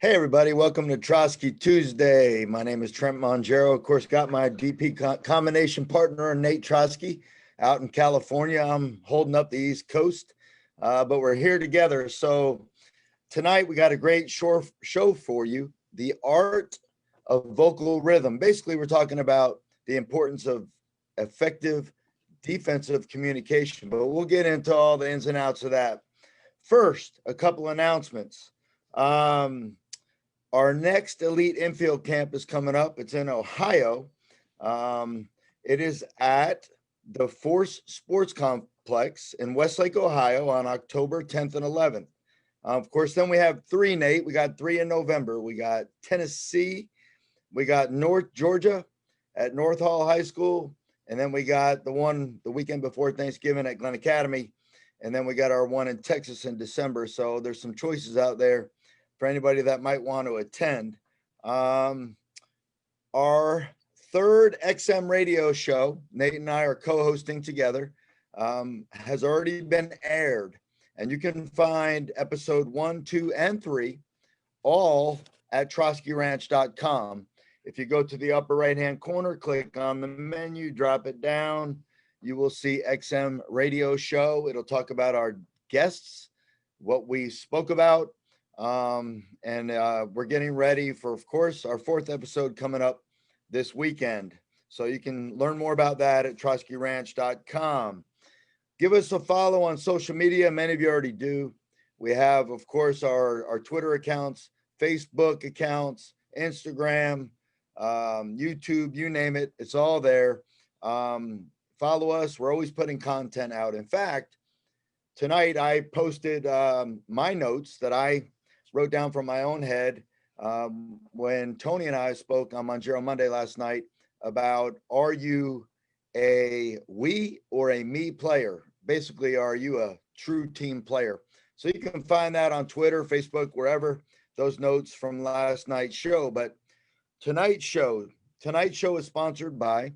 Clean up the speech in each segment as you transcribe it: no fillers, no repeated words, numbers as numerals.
Hey everybody, welcome to Trosky Tuesday. My name is Trent Mongero. Of course, got my DP combination partner, Nate Trosky, out in California. I'm holding up the East Coast, but we're here together. So tonight we got a great show for you, The Art of Vocal Rhythm. Basically, we're talking about the importance of effective defensive communication, but we'll get into all the ins and outs of that. First, a couple announcements. Our next Elite Infield Camp is coming up. It's in Ohio. It is at the Force Sports Complex in Westlake, Ohio on October 10th and 11th. Of course, then we have three, Nate. We got three in November. We got Tennessee. We got North Georgia at North Hall High School. And then we got the one the weekend before Thanksgiving at Glen Academy. And then we got our one in Texas in December. So there's some choices out there for anybody that might want to attend. Our third XM radio show, Nate and I are co-hosting together, has already been aired. And you can find episode 1, 2, and 3 all at troskyranch.com. If you go to the upper right-hand corner, click on the menu, drop it down, you will see XM radio show. It'll talk about our guests, what we spoke about, and we're getting ready for, of course, our fourth episode coming up this weekend. So you can learn more about that at troskyranch.com. Give us a follow on social media. Many of you already do. We have, of course, our Twitter accounts, Facebook accounts, Instagram, YouTube, you name it. It's all there. Follow us. We're always putting content out. In fact, tonight I posted my notes that I wrote down from my own head when Tony and I spoke on Mongero Monday last night about, are you a we or a me player? Basically, are you a true team player? So you can find that on Twitter, Facebook, wherever, those notes from last night's show. But tonight's show is sponsored by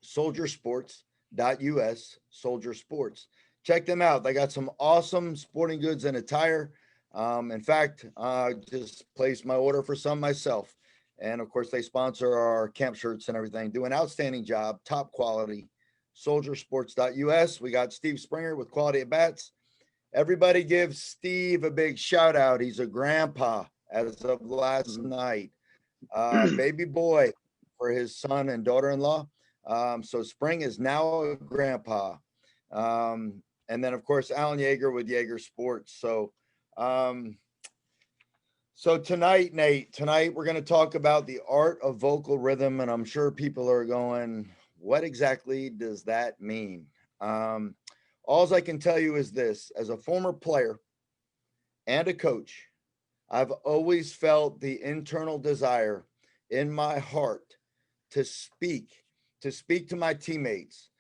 soldiersports.us, Soldier Sports. Check them out. They got some awesome sporting goods and attire. In fact, I just placed my order for some myself. And of course, they sponsor our camp shirts and everything. Do an outstanding job, top quality. Soldiersports.us. We got Steve Springer with Quality at Bats. Everybody give Steve a big shout out. He's a grandpa as of last night. Baby boy for his son and daughter-in-law. So Spring is now a grandpa. And then, of course, Alan Yeager with Yeager Sports. So tonight, Nate, we're going to talk about the art of vocal rhythm. And I'm sure people are going, what exactly does that mean? All I can tell you is this: as a former player and a coach, I've always felt the internal desire in my heart to speak to my teammates,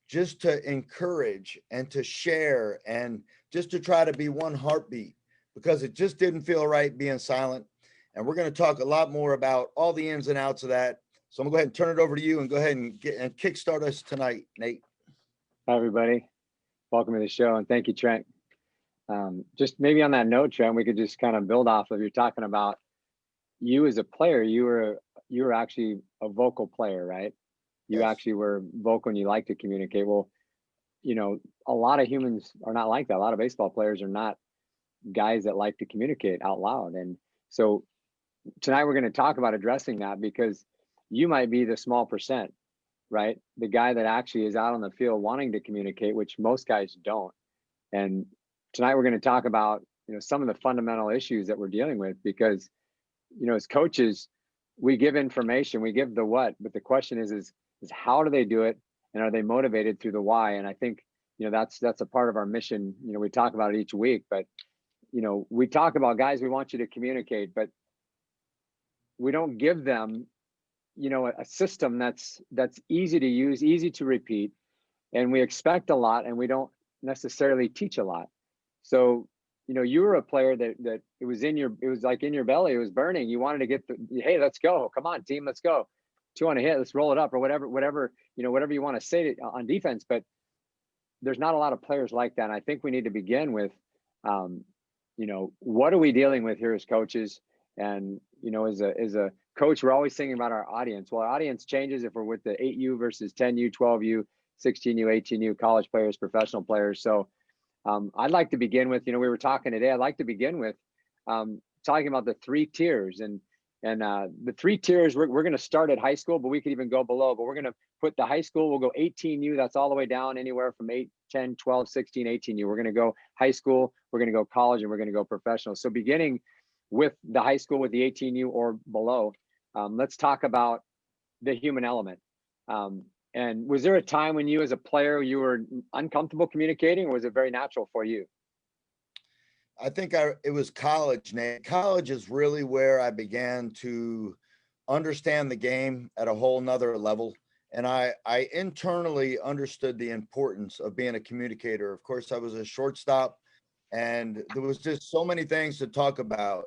just to encourage and to share and just to try to be one heartbeat, because it just didn't feel right being silent. And we're going to talk a lot more about all the ins and outs of that. So I'm going to go ahead and turn it over to you and go ahead and kickstart us tonight, Nate. Hi, everybody. Welcome to the show. And thank you, Trent. Just maybe on that note, Trent, we could just kind of build off of, you're talking about you as a player. You were actually a vocal player, right? You Yes. actually were vocal and you like to communicate. Well, you know, a lot of humans are not like that. A lot of baseball players are not guys that like to communicate out loud. And so tonight we're going to talk about addressing that, because you might be the small percent, right? The guy that actually is out on the field wanting to communicate, which most guys don't. And tonight we're going to talk about, you know, some of the fundamental issues that we're dealing with, because, you know, as coaches, we give information, we give the what, but the question is how do they do it? And are they motivated through the why? And I think, you know, that's a part of our mission. You know, we talk about it each week, but, you know, we talk about, guys, we want you to communicate, but we don't give them, you know, a system that's easy to use, easy to repeat. And we expect a lot and we don't necessarily teach a lot. So, you know, you were a player that it was like in your belly, it was burning. You wanted to get hey, let's go. Come on, team, let's go. 2 on a hit, let's roll it up, or whatever, you know, whatever you want to say on defense. But there's not a lot of players like that. And I think we need to begin with, you what are we dealing with here as coaches? And, as a coach, we're always thinking about our audience. Well, our audience changes if we're with the 8U versus 10U, 12U, 16U, 18U, college players, professional players. So I'd like to begin with, we were talking today, I'd like to begin with talking about the 3 tiers. And the 3 tiers, we're going to start at high school, but we could even go below. But we're going to put the high school, we'll go 18U, that's all the way down anywhere from 8, 10, 12, 16, 18U. We're going to go high school, we're going to go college, and we're going to go professional. So beginning with the high school with the 18U or below, let's talk about the human element. And was there a time when you as a player, you were uncomfortable communicating, or was it very natural for you? I think it was college, Nate. College is really where I began to understand the game at a whole nother level. And I internally understood the importance of being a communicator. Of course, I was a shortstop, and there was just so many things to talk about,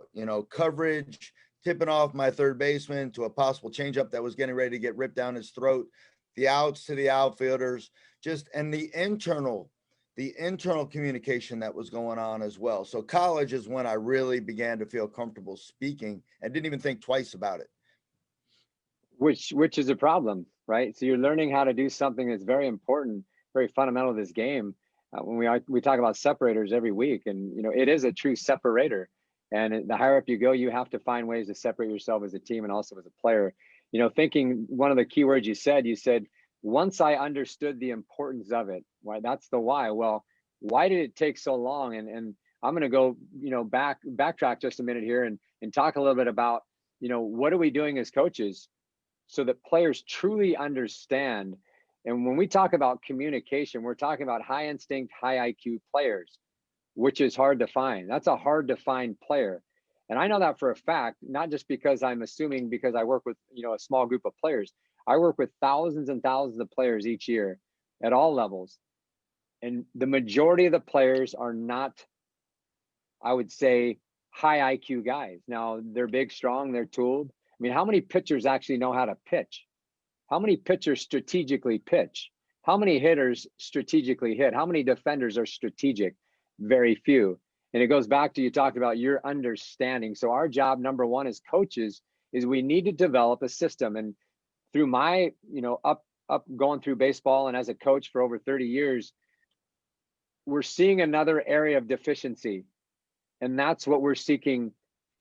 coverage, tipping off my third baseman to a possible changeup that was getting ready to get ripped down his throat, the outs to the outfielders, and the internal communication that was going on as well. So college is when I really began to feel comfortable speaking and didn't even think twice about it. Which is a problem, right? So you're learning how to do something that's very important, very fundamental to this game. When we talk about separators every week, and it is a true separator. And the higher up you go, you have to find ways to separate yourself as a team and also as a player. Thinking one of the key words you said, once I understood the importance of it, why? That's the why. Well, why did it take so long? And I'm going to go, backtrack just a minute here and talk a little bit about, what are we doing as coaches so that players truly understand. And when we talk about communication, we're talking about high instinct, high IQ players, which is hard to find. That's a hard to find player. And I know that for a fact, not just because I'm assuming, because I work with, a small group of players. I work with thousands and thousands of players each year at all levels. And the majority of the players are not, I would say, high IQ guys. Now, they're big, strong, they're tooled. I mean, how many pitchers actually know how to pitch? How many pitchers strategically pitch? How many hitters strategically hit? How many defenders are strategic? Very few. And it goes back to, you talked about your understanding. So our job, number one as coaches, is we need to develop a system. And through my, up going through baseball and as a coach for over 30 years, we're seeing another area of deficiency. And that's what we're seeking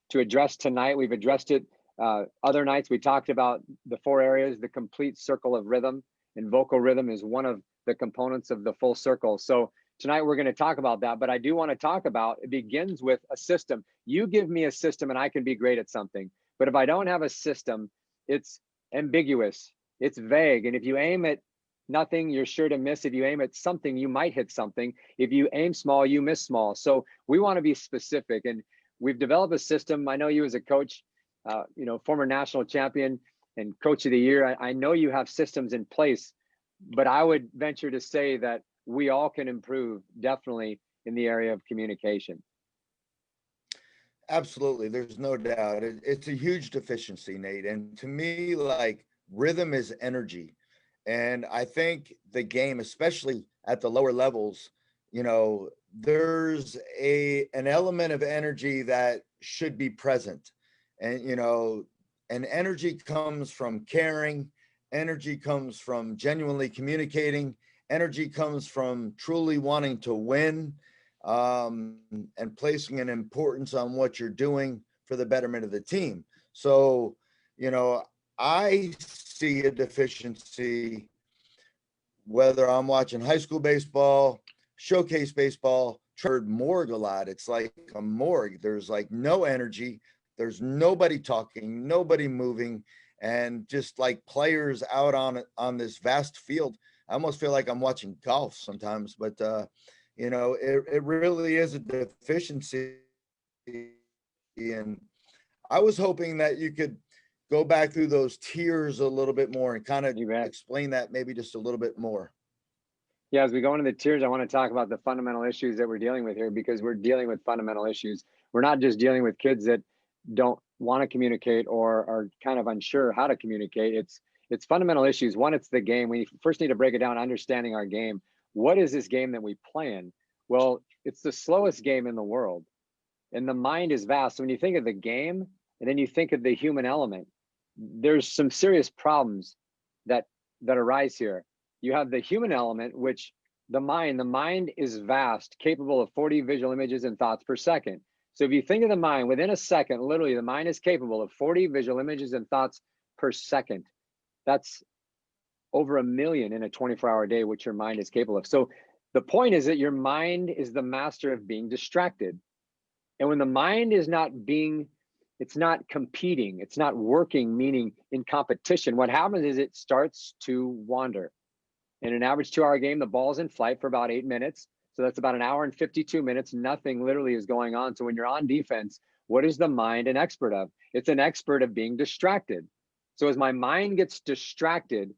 to address tonight. We've addressed it other nights. We talked about the 4 areas, the complete circle of rhythm, and vocal rhythm is one of the components of the full circle. So tonight we're going to talk about that, but I do want to talk about, it begins with a system. You give me a system and I can be great at something. But if I don't have a system, it's ambiguous, it's vague. And if you aim at nothing, you're sure to miss. If you aim at something, you might hit something. If you aim small, you miss small. So we want to be specific, and we've developed a system. I know you as a coach, former national champion and coach of the year, I know you have systems in place, but I would venture to say that we all can improve definitely in the area of communication. Absolutely. There's no doubt. It's a huge deficiency, Nate. And to me, like, rhythm is energy. And I think the game, especially at the lower levels, there's an element of energy that should be present. And, and energy comes from caring. Energy comes from genuinely communicating. Energy comes from truly wanting to win. And placing an importance on what you're doing for the betterment of the team. So, I see a deficiency, whether I'm watching high school baseball, showcase baseball, Trent morgue a lot. It's like a morgue. There's like no energy. There's nobody talking, nobody moving, and just like players out on this vast field. I almost feel like I'm watching golf sometimes, but it really is a deficiency. And I was hoping that you could go back through those tiers a little bit more and kind of explain that maybe just a little bit more. Yeah, as we go into the tiers, I want to talk about the fundamental issues that we're dealing with here, because we're dealing with fundamental issues. We're not just dealing with kids that don't want to communicate or are kind of unsure how to communicate. It's fundamental issues. One, it's the game. We first need to break it down, understanding our game. What is this game that we play in? Well, it's the slowest game in the world. and the mind is vast. So when you think of the game and then you think of the human element, there's some serious problems that arise here. You have the human element, which the mind is vast, capable of 40 visual images and thoughts per second. So if you think of the mind, within a second, literally the mind is capable of 40 visual images and thoughts per second. That's over 1 million in a 24-hour day, which your mind is capable of. So the point is that your mind is the master of being distracted. And when the mind is not being, it's not competing, it's not working, meaning in competition, what happens is it starts to wander. In an average 2-hour game, the ball's in flight for about 8 minutes. So that's about 1 hour and 52 minutes. Nothing literally is going on. So when you're on defense, what is the mind an expert of? It's an expert of being distracted. So as my mind gets distracted,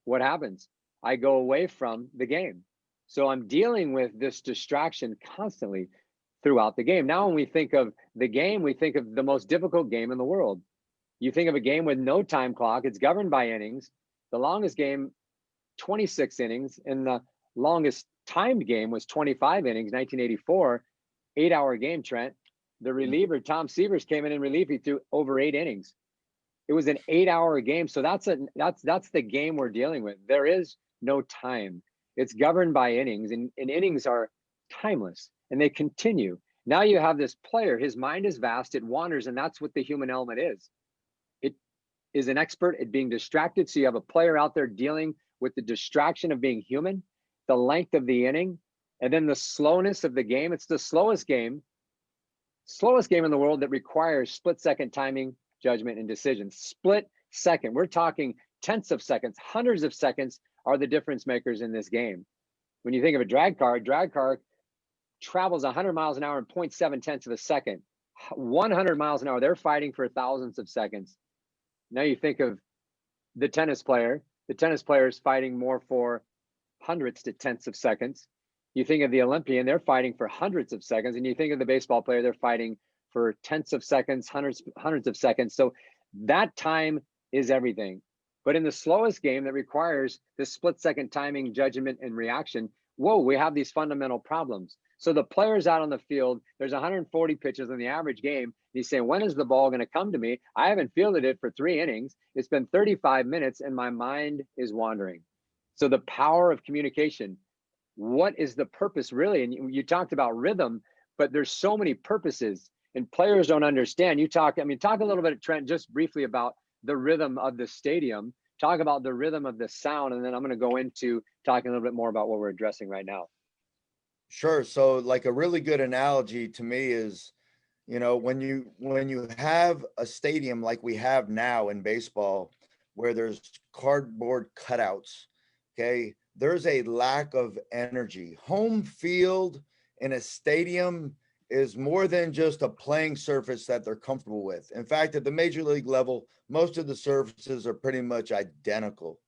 what happens? I go away from the game. So I'm dealing with this distraction constantly throughout the game. Now, when we think of the game, we think of the most difficult game in the world. You think of a game with no time clock. It's governed by innings. The longest game, 26 innings, and the longest timed game was 25 innings, 1984, 8-hour game, Trent. The reliever, Tom Severs, came in and relief. He threw over 8 innings. It was an 8-hour game. So that's the game we're dealing with. There is no time. It's governed by innings, and innings are timeless, and they continue. Now you have this player, his mind is vast, it wanders, and that's what the human element is. It is an expert at being distracted. So you have a player out there dealing with the distraction of being human, the length of the inning, and then the slowness of the game. It's the slowest game in the world that requires split-second timing, judgment, and decisions. Split second. We're talking tenths of seconds, hundreds of seconds are the difference makers in this game. When you think of a drag car travels 100 miles an hour in 0.7 tenths of a second. 100 miles an hour, they're fighting for thousands of seconds. Now you think of the tennis player is fighting more for hundredths to tenths of seconds. You think of the Olympian, they're fighting for hundreds of seconds. And you think of the baseball player, they're fighting for tenths of seconds, hundreds of seconds. So that time is everything. But in the slowest game that requires this split-second timing, judgment, and reaction, whoa, we have these fundamental problems. So the players out on the field, there's 140 pitches in the average game. He's saying, when is the ball going to come to me? I haven't fielded it for 3 innings. It's been 35 minutes, and my mind is wandering. So the power of communication. What is the purpose really? And you talked about rhythm, but there's so many purposes, and players don't understand. Talk a little bit, Trent, just briefly about the rhythm of the stadium. Talk about the rhythm of the sound, and then I'm going to go into talking a little bit more about what we're addressing right now. Sure. So like a really good analogy to me is, when you have a stadium like we have now in baseball, where there's cardboard cutouts, okay, there's a lack of energy. Home field in a stadium is more than just a playing surface that they're comfortable with. In fact, at the major league level, most of the surfaces are pretty much identical.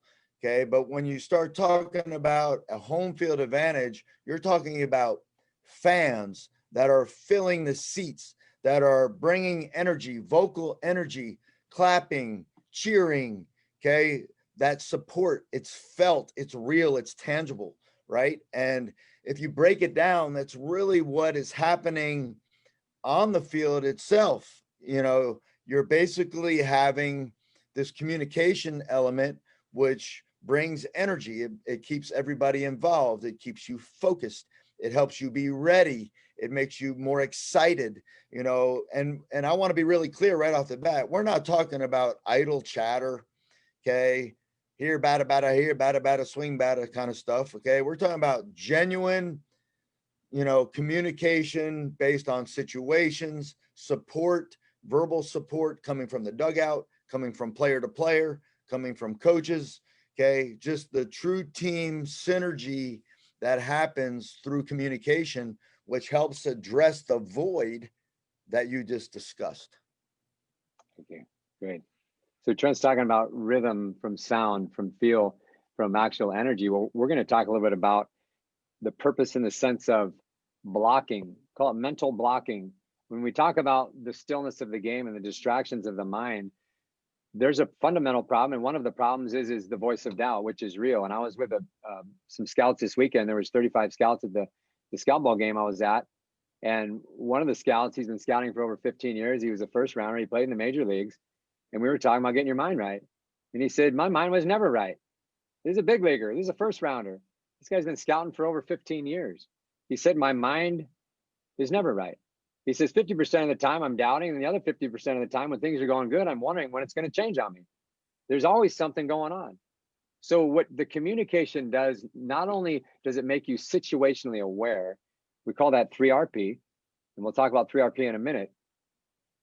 Okay. But when you start talking about a home field advantage, you're talking about fans that are filling the seats, that are bringing energy, vocal energy, clapping, cheering. Okay. That support, it's felt, it's real, it's tangible. Right. And if you break it down, that's really what is happening on the field itself. You're basically having this communication element, which brings energy. It keeps everybody involved. It keeps you focused. It helps you be ready. It makes you more excited, and I want to be really clear right off the bat. We're not talking about idle chatter. Okay. Here, batter, here, batter, swing, batter kind of stuff. Okay. We're talking about genuine, communication based on situations, support, verbal support coming from the dugout, coming from player to player, coming from coaches. Okay. Just the true team synergy that happens through communication, which helps address the void that you just discussed. Okay, great. So Trent's talking about rhythm from sound, from feel, from actual energy. Well, we're going to talk a little bit about the purpose in the sense of blocking, call it mental blocking. When we talk about the stillness of the game and the distractions of the mind, there's a fundamental problem. And one of the problems is the voice of doubt, which is real. And I was with some scouts this weekend. There was 35 scouts at the scout ball game I was at. And one of the scouts, he's been scouting for over 15 years. He was a first rounder. He played in the major leagues. And we were talking about getting your mind right. And he said, my mind was never right. This is a big leaguer. This is a first rounder. This guy's been scouting for over 15 years. He said, my mind is never right. He says, 50% of the time I'm doubting, and the other 50% of the time when things are going good, I'm wondering when it's going to change on me. There's always something going on. So what the communication does, not only does it make you situationally aware, we call that 3RP, and we'll talk about 3RP in a minute.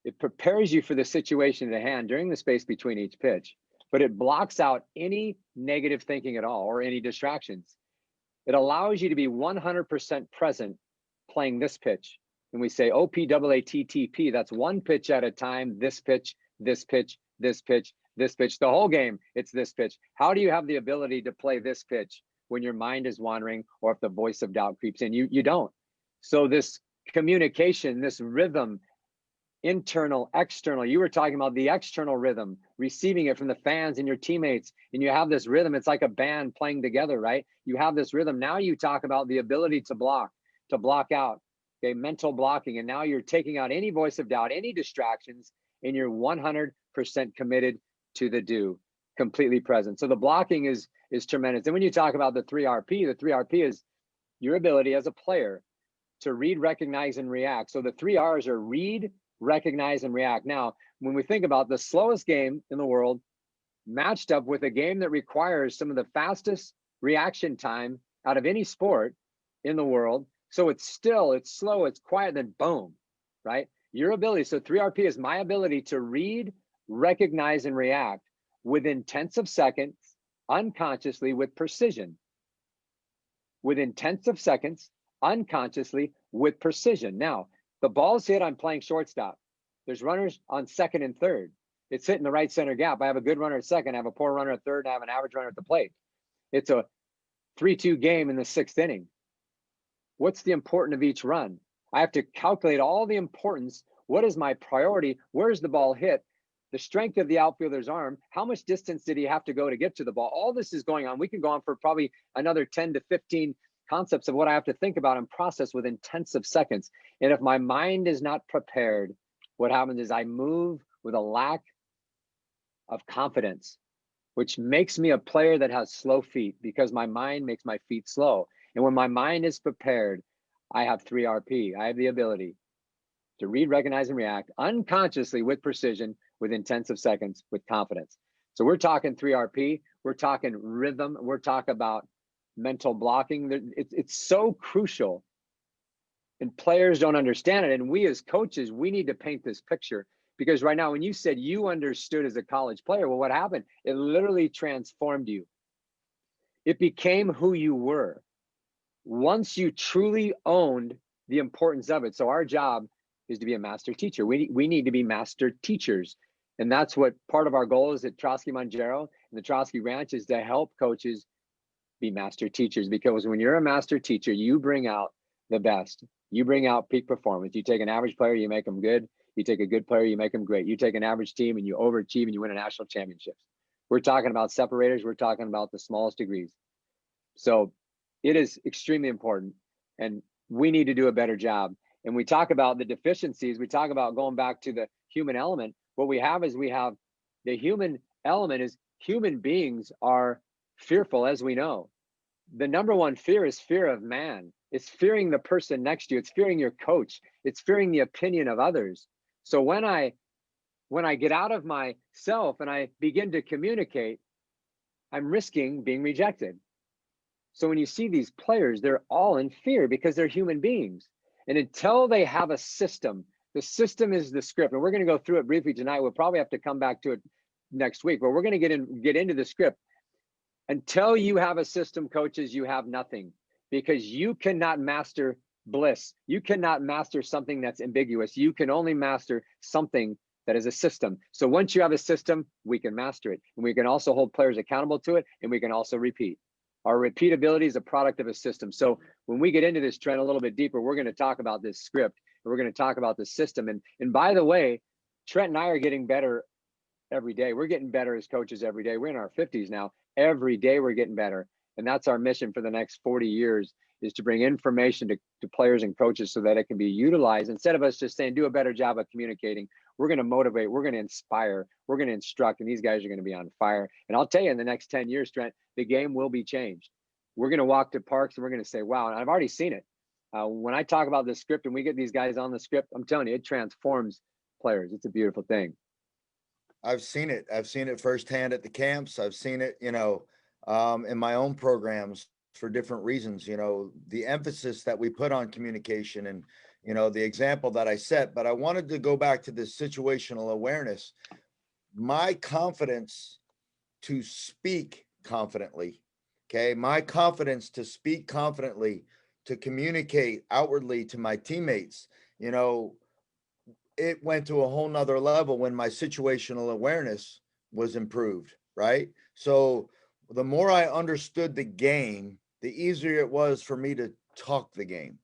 It prepares you for the situation at hand during the space between each pitch, but it blocks out any negative thinking at all or any distractions. It allows you to be 100% present playing this pitch. And we say OPAATTP, that's one pitch at a time, this pitch, this pitch, this pitch, this pitch, the whole game, it's this pitch. How do you have the ability to play this pitch when your mind is wandering or if the voice of doubt creeps in? You don't. So this communication, this rhythm, internal, external, you were talking about the external rhythm, receiving it from the fans and your teammates, and you have this rhythm. It's like a band playing together, right? You have this rhythm. Now you talk about the ability to block out, okay, mental blocking. And now you're taking out any voice of doubt, any distractions, and you're 100% committed to the do, completely present. So the blocking is tremendous. And when you talk about the 3RP, the 3RP is your ability as a player to read, recognize, and react. So the 3 R's are read, recognize, and react. Now, when we think about the slowest game in the world matched up with a game that requires some of the fastest reaction time out of any sport in the world, so it's still, it's slow, it's quiet, then boom, right? Your ability, so 3RP is my ability to read, recognize, and react within tenths of seconds, unconsciously with precision. Within tenths of seconds, unconsciously with precision. Now, the ball's hit, I'm playing shortstop. There's runners on second and third. It's hitting the right center gap. I have a good runner at second, I have a poor runner at third, and I have an average runner at the plate. It's a 3-2 game in the 6th inning. What's the importance of each run? I have to calculate all the importance. What is my priority? Where's the ball hit? The strength of the outfielder's arm. How much distance did he have to go to get to the ball? All this is going on. We can go on for probably another 10 to 15 concepts of what I have to think about and process within tenths of seconds. And if my mind is not prepared, what happens is I move with a lack of confidence, which makes me a player that has slow feet because my mind makes my feet slow. And when my mind is prepared, I have 3RP. I have the ability to read, recognize, and react unconsciously with precision within tenths of seconds with confidence. So we're talking 3RP, we're talking rhythm, we're talking about mental blocking. It's so crucial, and players don't understand it. And we as coaches, we need to paint this picture, because right now, when you said you understood as a college player, well, what happened? It literally transformed you. It became who you were once you truly owned the importance of it. So our job is to be a master teacher. We need to be master teachers. And that's what part of our goal is at Trosky, Mongero and the Trosky Ranch, is to help coaches be master teachers. Because when you're a master teacher, you bring out the best. You bring out peak performance. You take an average player, you make them good. You take a good player, you make them great. You take an average team and you overachieve and you win a national championships. We're talking about separators. We're talking about the smallest degrees. So it is extremely important, and we need to do a better job. And we talk about the deficiencies. We talk about going back to the human element. What we have is we have the human element is human beings are fearful, as we know. The number one fear is fear of man. It's fearing the person next to you. It's fearing your coach. It's fearing the opinion of others. So when I get out of myself and I begin to communicate, I'm risking being rejected. So when you see these players, they're all in fear because they're human beings. And until they have a system, the system is the script. And we're going to go through it briefly tonight. We'll probably have to come back to it next week, but we're going to get into the script. Until you have a system, coaches, you have nothing, because you cannot master bliss. You cannot master something that's ambiguous. You can only master something that is a system. So once you have a system, we can master it. And we can also hold players accountable to it, and we can also repeat. Our repeatability is a product of a system. So when we get into this, Trent, a little bit deeper, we're going to talk about this script, and we're going to talk about the system. And by the way, Trent and I are getting better every day. We're getting better as coaches every day. We're in our 50s now. Every day we're getting better. And that's our mission for the next 40 years, is to bring information to players and coaches so that it can be utilized. Instead of us just saying, do a better job of communicating, we're going to motivate, we're going to inspire, we're going to instruct, and these guys are going to be on fire. And I'll tell you, in the next 10 years, Trent, the game will be changed. We're going to walk to parks and we're going to say, wow, and I've already seen it. When I talk about the script and we get these guys on the script, I'm telling you, it transforms players. It's a beautiful thing. I've seen it. I've seen it firsthand at the camps. I've seen it, in my own programs for different reasons. The emphasis that we put on communication and, the example that I set. But I wanted to go back to this situational awareness. My confidence to speak confidently, okay? My confidence to speak confidently, to communicate outwardly to my teammates, it went to a whole nother level when my situational awareness was improved, right? So the more I understood the game, the easier it was for me to talk the game.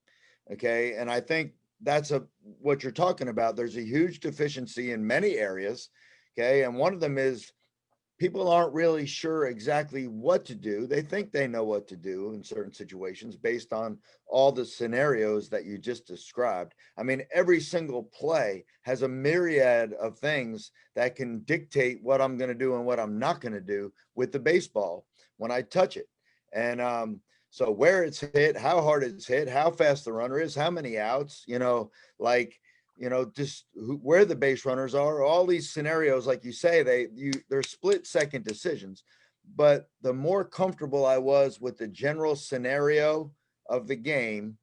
Okay. And I think that's what you're talking about. There's a huge deficiency in many areas. Okay. And one of them is people aren't really sure exactly what to do. They think they know what to do in certain situations based on all the scenarios that you just described. I mean, every single play has a myriad of things that can dictate what I'm going to do and what I'm not going to do with the baseball when I touch it. And so where it's hit, how hard it's hit, how fast the runner is, how many outs, just where the base runners are, all these scenarios, like you say, they're split second decisions. But the more comfortable I was with the general scenario of the game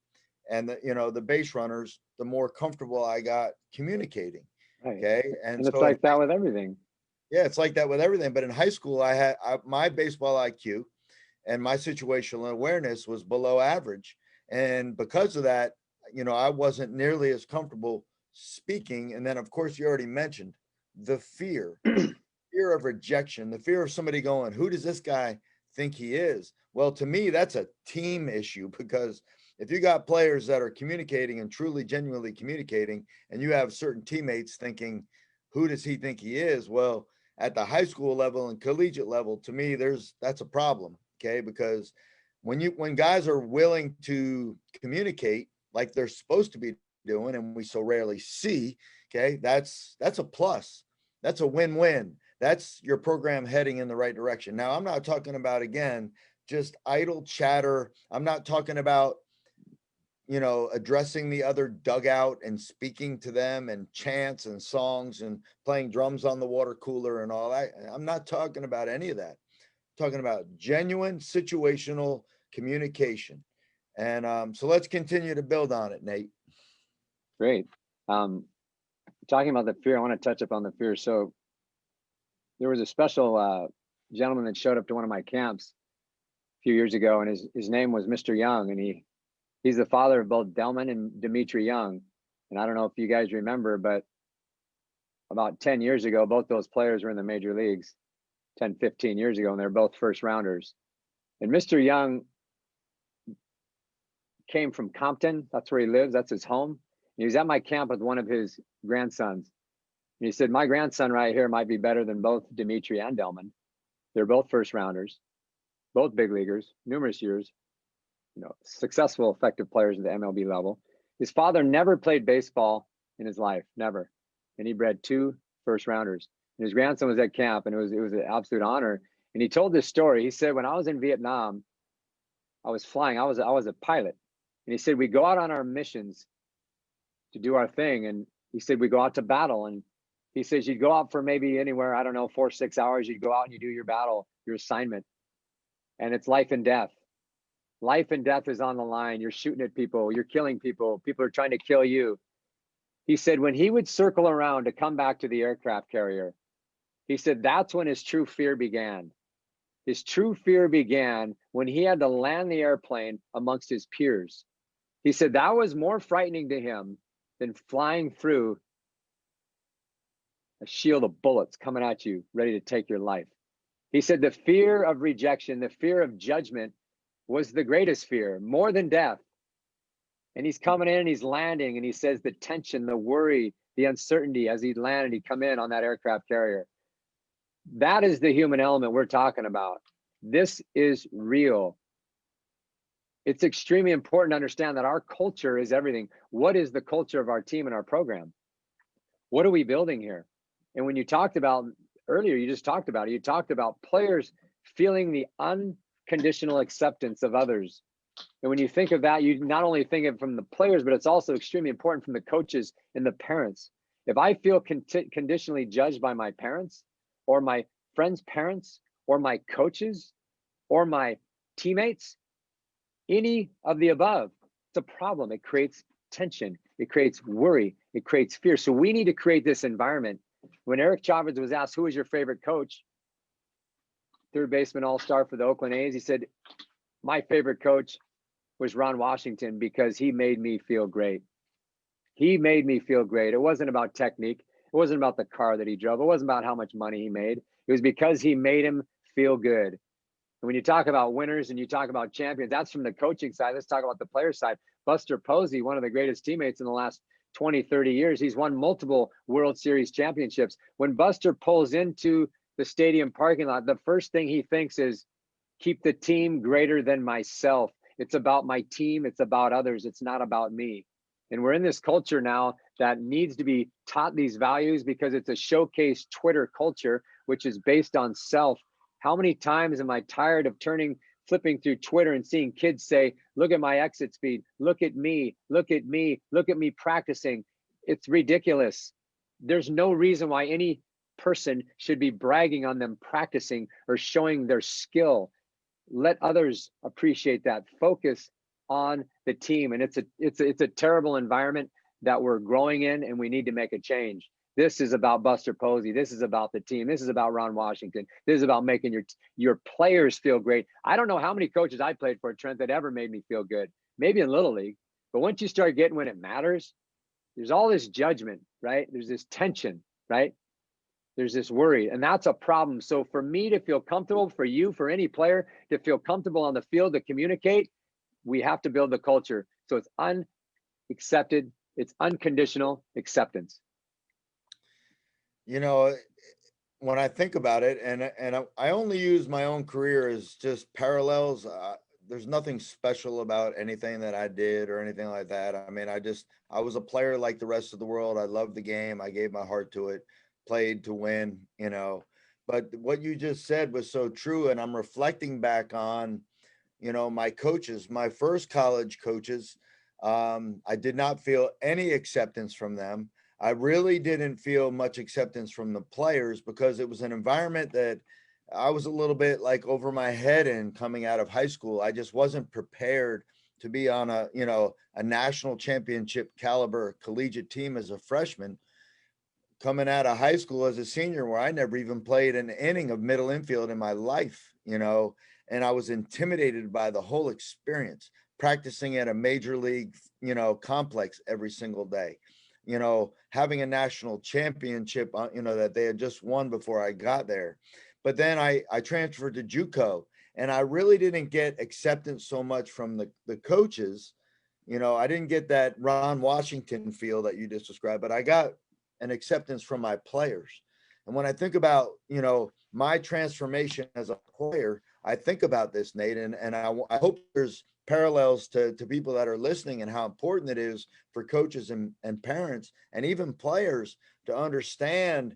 and the base runners, the more comfortable I got communicating. Right. Okay. And it's like that with everything. Yeah, it's like that with everything. But in high school, I had my baseball IQ and my situational awareness was below average. And because of that, I wasn't nearly as comfortable speaking. And then, of course, you already mentioned the fear of rejection, the fear of somebody going, who does this guy think he is? Well, to me, that's a team issue, because if you got players that are communicating and truly, genuinely communicating, and you have certain teammates thinking, who does he think he is? Well, at the high school level and collegiate level, to me, that's a problem. Okay. Because when guys are willing to communicate like they're supposed to be doing, and we so rarely see, okay, that's a plus. That's a win-win. That's your program heading in the right direction. Now, I'm not talking about, again, just idle chatter. I'm not talking about, addressing the other dugout and speaking to them and chants and songs and playing drums on the water cooler and all that. I'm not talking about any of that. I'm talking about genuine situational communication. And so let's continue to build on it, Nate. Great. Talking about the fear, I want to touch upon the fear. So there was a special gentleman that showed up to one of my camps a few years ago, and his name was Mr. Young, and he's the father of both Delman and Dimitri Young. And I don't know if you guys remember, but about 10 years ago, both those players were in the major leagues, 10, 15 years ago, and they're both first rounders. And Mr. Young came from Compton. That's where he lives. That's his home. He was at my camp with one of his grandsons. And he said, my grandson right here might be better than both Dimitri and Delman. They're both first rounders, both big leaguers, numerous years, successful, effective players at the MLB level. His father never played baseball in his life, never. And he bred 2 first rounders. And his grandson was at camp, and it was an absolute honor. And he told this story. He said, when I was in Vietnam, I was flying. I was a pilot. And he said, we go out on our missions to do our thing. And he said, we go out to battle. And he says, you'd go out for maybe anywhere, I don't know, 4 or 6 hours. You'd go out and you do your battle, your assignment. And it's life and death. Life and death is on the line. You're shooting at people. You're killing people. People are trying to kill you. He said, when he would circle around to come back to the aircraft carrier, he said, that's when his true fear began. His true fear began when he had to land the airplane amongst his peers. He said that was more frightening to him than flying through a shield of bullets coming at you, ready to take your life. He said the fear of rejection, the fear of judgment was the greatest fear, more than death. And he's coming in and he's landing, and he says the tension, the worry, the uncertainty as he landed, he'd come in on that aircraft carrier. That is the human element we're talking about. This is real. It's extremely important to understand that our culture is everything. What is the culture of our team and our program? What are we building here? And when you talked about earlier, you just talked about it. You talked about players feeling the unconditional acceptance of others. And when you think of that, you not only think of it from the players, but it's also extremely important from the coaches and the parents. If I feel conditionally judged by my parents or my friends' parents or my coaches or my teammates, any of the above, it's a problem. It creates tension. It creates worry. It creates fear. So we need to create this environment. When Eric Chavez was asked, who was your favorite coach? Third baseman all-star for the Oakland A's. He said, my favorite coach was Ron Washington because he made me feel great. He made me feel great. It wasn't about technique. It wasn't about the car that he drove. It wasn't about how much money he made. It was because he made him feel good. And when you talk about winners and you talk about champions, that's from the coaching side. Let's talk about the player side. Buster Posey, one of the greatest teammates in the last 20, 30 years. He's won multiple World Series championships. When Buster pulls into the stadium parking lot, the first thing he thinks is, keep the team greater than myself. It's about my team. It's about others. It's not about me. And we're in this culture now that needs to be taught these values because it's a showcase Twitter culture, which is based on self. How many times am I tired of flipping through Twitter and seeing kids say, look at my exit speed, look at me, look at me, look at me practicing. It's ridiculous. There's no reason why any person should be bragging on them practicing or showing their skill. Let others appreciate that. Focus on the team. And it's a terrible environment that we're growing in, and we need to make a change. This is about Buster Posey. This is about the team. This is about Ron Washington. This is about making your players feel great. I don't know how many coaches I played for, Trent, that ever made me feel good. Maybe in Little League. But once you start getting when it matters, there's all this judgment, right? There's this tension, right? There's this worry, and that's a problem. So for me to feel comfortable, for you, for any player to feel comfortable on the field to communicate, we have to build the culture. So it's unaccepted. It's unconditional acceptance. You know, when I think about it, and I only use my own career as just parallels. There's nothing special about anything that I did or anything like that. I mean, I was a player like the rest of the world. I loved the game. I gave my heart to it, played to win, you know. But what you just said was so true. And I'm reflecting back on, you know, my coaches, my first college coaches. I did not feel any acceptance from them. I really didn't feel much acceptance from the players because it was an environment that I was a little bit like over my head in coming out of high school. I just wasn't prepared to be on a, you know, a national championship caliber collegiate team as a freshman, coming out of high school as a senior, where I never even played an inning of middle infield in my life, you know, and I was intimidated by the whole experience, practicing at a major league, you know, complex every single day, you know, having a national championship, you know, that they had just won before I got there. But then I transferred to JUCO, and I really didn't get acceptance so much from the coaches. You know, I didn't get that Ron Washington feel that you just described, but I got an acceptance from my players. And when I think about, you know, my transformation as a player, I think about this, Nate, and I hope there's parallels to people that are listening, and how important it is for coaches and parents and even players to understand,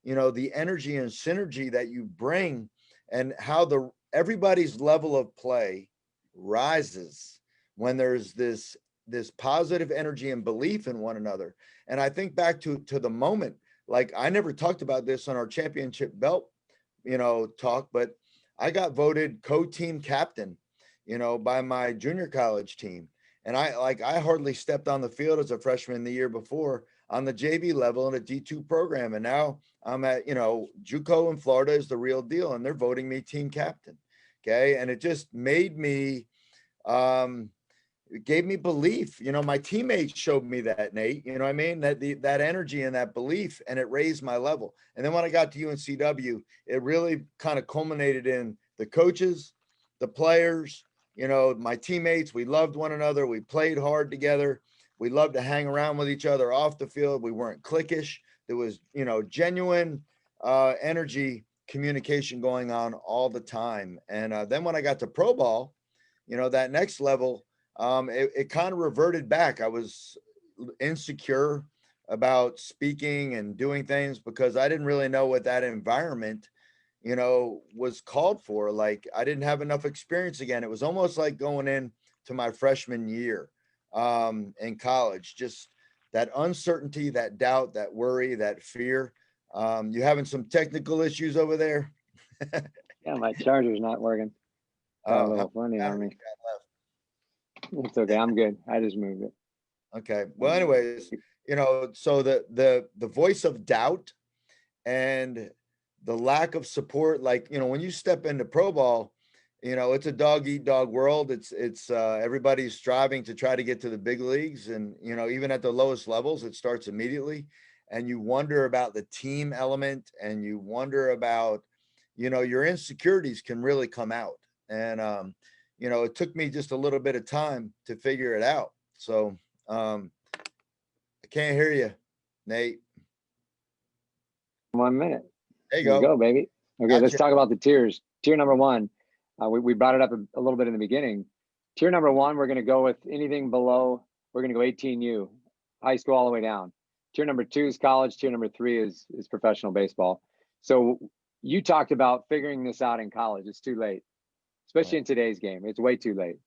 you know, the energy and synergy that you bring, and how everybody's level of play rises when there's this positive energy and belief in one another. And I think back to the moment, like, I never talked about this on our championship belt, you know, talk, but I got voted co-team captain, you know, by my junior college team. And I hardly stepped on the field as a freshman the year before on the JV level in a D2 program. And now I'm at, you know, JUCO in Florida is the real deal, and they're voting me team captain. Okay. And it just made me, it gave me belief. You know, my teammates showed me that, Nate, you know what I mean? That energy and that belief, and it raised my level. And then when I got to UNCW, it really kind of culminated in the coaches, the players, you know, my teammates. We loved one another. We played hard together. We loved to hang around with each other off the field. We weren't cliquish. There was, you know, genuine energy communication going on all the time. And then when I got to pro ball, you know, that next level, it kind of reverted back. I was insecure about speaking and doing things because I didn't really know what that environment, you know, was called for. Like I didn't have enough experience again. It was almost like going in to my freshman year in college, just that uncertainty, that doubt, that worry, that fear. You having some technical issues over there? Yeah, my charger's not working. Got a Oh, how little funny much on battery me. you got left? It's okay. I'm good. I just moved it. Okay. Well, anyways, you know, so the voice of doubt and the lack of support, like, you know, when you step into pro ball, you know, it's a dog eat dog world. It's everybody's striving to try to get to the big leagues, and you know, even at the lowest levels, it starts immediately. And you wonder about the team element, and you wonder about, you know, your insecurities can really come out. And you know, it took me just a little bit of time to figure it out. So I can't hear you, Nate. 1 minute. There you Let's go. go, baby. Okay, let's Gotcha. talk about the tiers. Tier number one, we brought it up a little bit in the beginning. Tier number one, we're going to go with anything below. We're going to go 18U, high school all the way down. Tier number two is college. Tier number three is professional baseball. So you talked about figuring this out in college. It's too late, especially in today's game. It's way too late.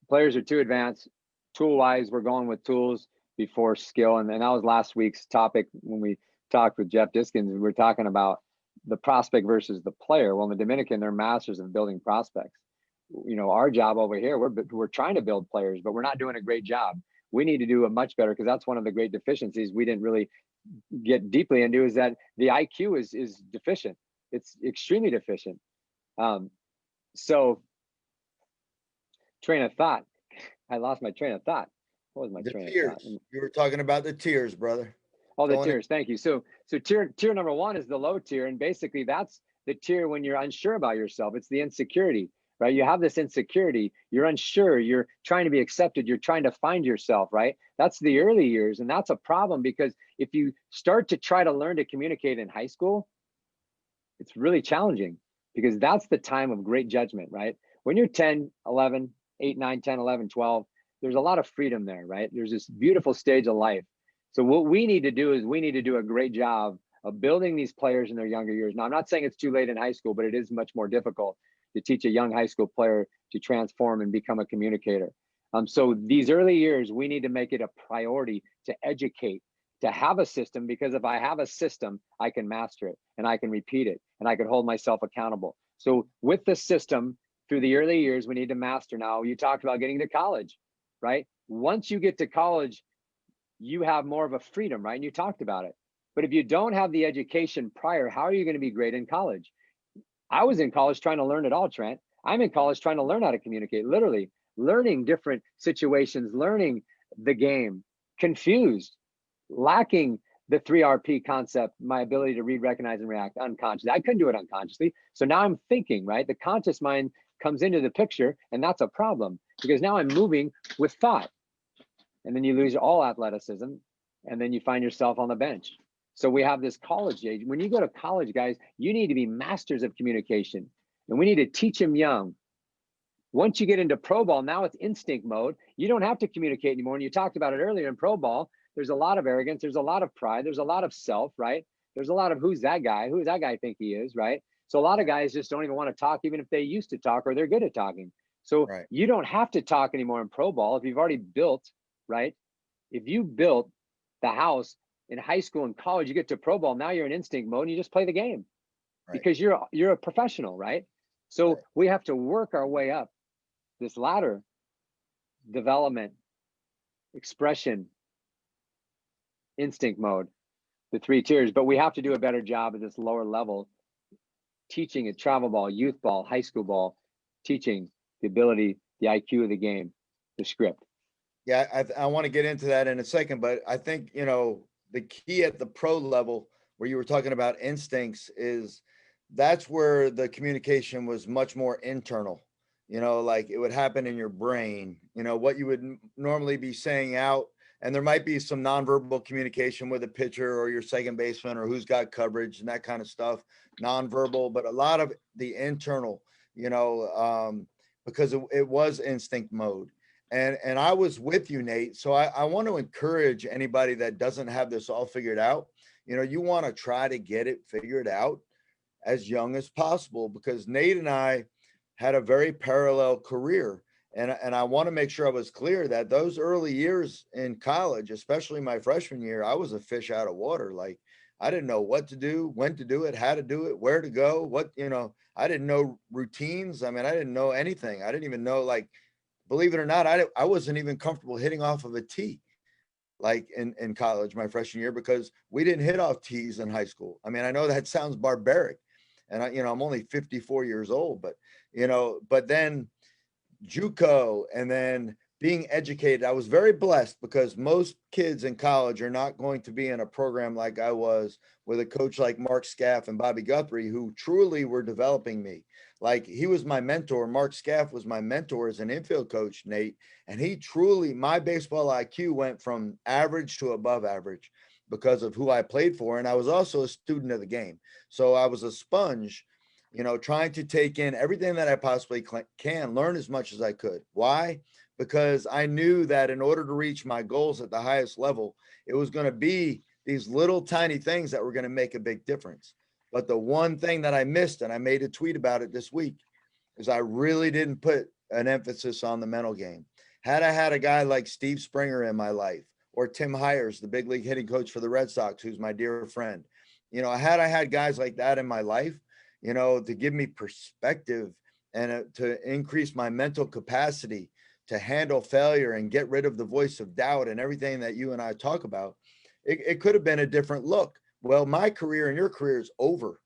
Players are too advanced. Tool-wise, we're going with tools before skill. And that was last week's topic when we talked with Jeff Diskins. We were talking about the prospect versus the player. Well, in the Dominican, they're masters of building prospects. You know, our job over here, we're trying to build players, but we're not doing a great job. We need to do a much better, because that's one of the great deficiencies we didn't really get deeply into, is that the IQ is deficient. It's extremely deficient. So train of thought. I lost my train of thought. What was my The train of thought? tiers. You were talking about the tiers, brother. Oh, the Going in. tiers. Thank you. So tier number one is the low tier, and basically that's the tier when you're unsure about yourself. It's the insecurity, right? You have this insecurity. You're unsure. You're trying to be accepted. You're trying to find yourself, right? That's the early years, and that's a problem, because if you start to try to learn to communicate in high school, it's really challenging, because that's the time of great judgment, right? When you're 10, 11, 8, 9, 10, 11, 12, there's a lot of freedom there, right? There's this beautiful stage of life. So what we need to do is we need to do a great job of building these players in their younger years. Now, I'm not saying it's too late in high school, but it is much more difficult to teach a young high school player to transform and become a communicator. So these early years, we need to make it a priority to educate, to have a system, because if I have a system, I can master it and I can repeat it and I can hold myself accountable. So with the system through the early years, we need to master. Now, you talked about getting to college, right? Once you get to college, you have more of a freedom, right? And you talked about it. But if you don't have the education prior, how are you going to be great in college? I was in college trying to learn it all, Trent. I'm in college trying to learn how to communicate, literally learning different situations, learning the game, confused, lacking the 3RP concept, my ability to read, recognize, and react unconsciously. I couldn't do it unconsciously. So now I'm thinking, right? The conscious mind comes into the picture, and that's a problem, because now I'm moving with thought. And then you lose all athleticism, and then you find yourself on the bench. So we have this college age. When you go to college, guys, you need to be masters of communication, and we need to teach them young. Once you get into pro ball, now it's instinct mode. You don't have to communicate anymore. And you talked about it earlier in pro ball. There's a lot of arrogance. There's a lot of pride. There's a lot of self, right? There's a lot of who's that guy? Who does that guy think he is, right? So a lot of guys just don't even want to talk, even if they used to talk or they're good at talking. So Right. you don't have to talk anymore in pro ball if you've already built, right? If you built the house in high school and college, you get to pro ball, now you're in instinct mode and you just play the game, Right. because you're a professional, right? So Right. we have to work our way up this ladder: development, expression, instinct mode, the three tiers. But we have to do a better job at this lower level, teaching at travel ball, youth ball, high school ball, teaching the ability, the IQ of the game, the script. Yeah, I want to get into that in a second, but I think, you know, the key at the pro level where you were talking about instincts is that's where the communication was much more internal. You know, like it would happen in your brain, you know, what you would normally be saying out. And there might be some nonverbal communication with a pitcher or your second baseman or who's got coverage and that kind of stuff, nonverbal, but a lot of the internal, you know, because it was instinct mode. And I was with you, Nate. So I want to encourage anybody that doesn't have this all figured out. You know, you want to try to get it figured out as young as possible, because Nate and I had a very parallel career. And I want to make sure I was clear that those early years in college, especially my freshman year, I was a fish out of water. Like, I didn't know what to do, when to do it, how to do it, where to go, what, you know, I didn't know routines. I mean, I didn't know anything. I didn't even know, like, believe it or not, I wasn't even comfortable hitting off of a tee like in college my freshman year, because we didn't hit off tees in high school. I mean, I know that sounds barbaric, and I'm only 54 years old, but but then JUCO, and then being educated. I was very blessed because most kids in college are not going to be in a program like I was, with a coach like Mark Scaff and Bobby Guthrie, who truly were developing me. Like, he was my mentor. Mark Scaff was my mentor as an infield coach, Nate. And he truly, my baseball IQ went from average to above average because of who I played for. And I was also a student of the game. So I was a sponge, trying to take in everything that I possibly can, learn as much as I could. Why? Because I knew that in order to reach my goals at the highest level, it was going to be these little tiny things that were going to make a big difference. But the one thing that I missed, and I made a tweet about it this week, is I really didn't put an emphasis on the mental game. Had I had a guy like Steve Springer in my life, or Tim Hires, the big league hitting coach for the Red Sox, who's my dear friend, had I had guys like that in my life, to give me perspective and to increase my mental capacity to handle failure and get rid of the voice of doubt and everything that you and I talk about, it could have been a different look. Well, my career and your career is over.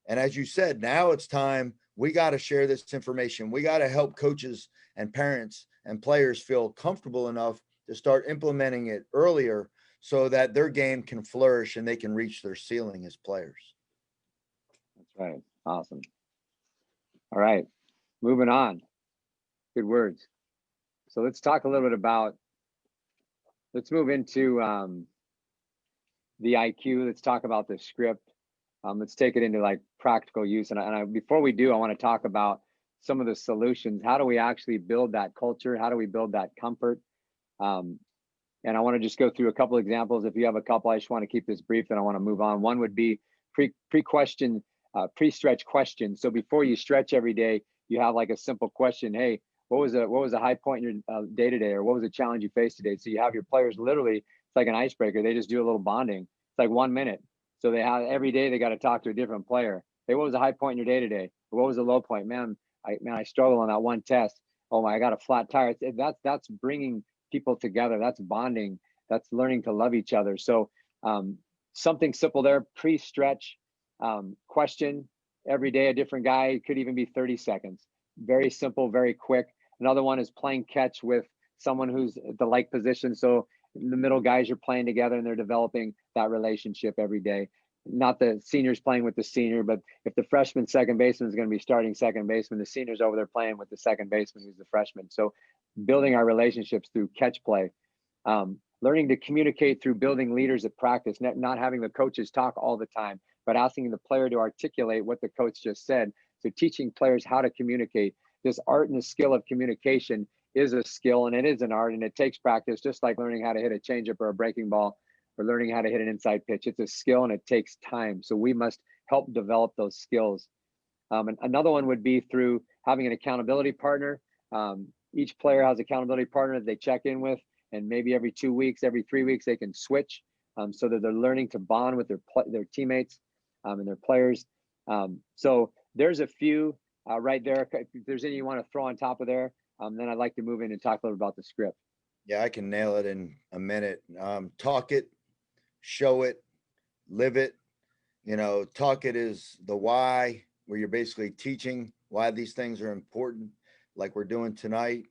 And as you said, now it's time. We got to share this information. We got to help coaches and parents and players feel comfortable enough to start implementing it earlier so that their game can flourish and they can reach their ceiling as players. That's right. Awesome. All right. Moving on. Good words. So let's talk a little bit about, let's move into the IQ. Let's talk about the script. Let's take it into like practical use. And before we do, I want to talk about some of the solutions. How do we actually build that culture? How do we build that comfort? And I want to just go through a couple examples. If you have a couple, I just want to keep this brief and I want to move on. One would be pre-stretch question. So before you stretch every day, you have like a simple question. Hey, what was a high point in your day to day, or what was a challenge you faced today? So you have your players literally, it's like an icebreaker. They just do a little bonding. It's like 1 minute. So they have every day they got to talk to a different player. Hey, what was a high point in your day today? Or what was a low point? I struggled on that one test. Oh my, I got a flat tire. That's bringing people together. That's bonding. That's learning to love each other. So something simple there, pre-stretch question every day, a different guy. It could even be 30 seconds. Very simple, very quick. Another one is playing catch with someone who's the like position. So the middle guys, you're playing together and they're developing that relationship every day. Not the seniors playing with the senior, but if the freshman second baseman is going to be starting second baseman, the senior's over there playing with the second baseman who's the freshman. So building our relationships through catch play. Learning to communicate through building leaders at practice, not having the coaches talk all the time, but asking the player to articulate what the coach just said. So teaching players how to communicate. This art and the skill of communication is a skill and it is an art and it takes practice, just like learning how to hit a changeup or a breaking ball or learning how to hit an inside pitch. It's a skill and it takes time. So we must help develop those skills. And another one would be through having an accountability partner. Each player has an accountability partner that they check in with, and maybe every 2 weeks, every 3 weeks, they can switch so that they're learning to bond with their teammates and their players. So there's a few right there. If there's any you want to throw on top of there, then I'd like to move in and talk a little about the script. Yeah, I can nail it in a minute. Talk it, show it, live it. Talk it is the why, where you're basically teaching why these things are important, like we're doing tonight.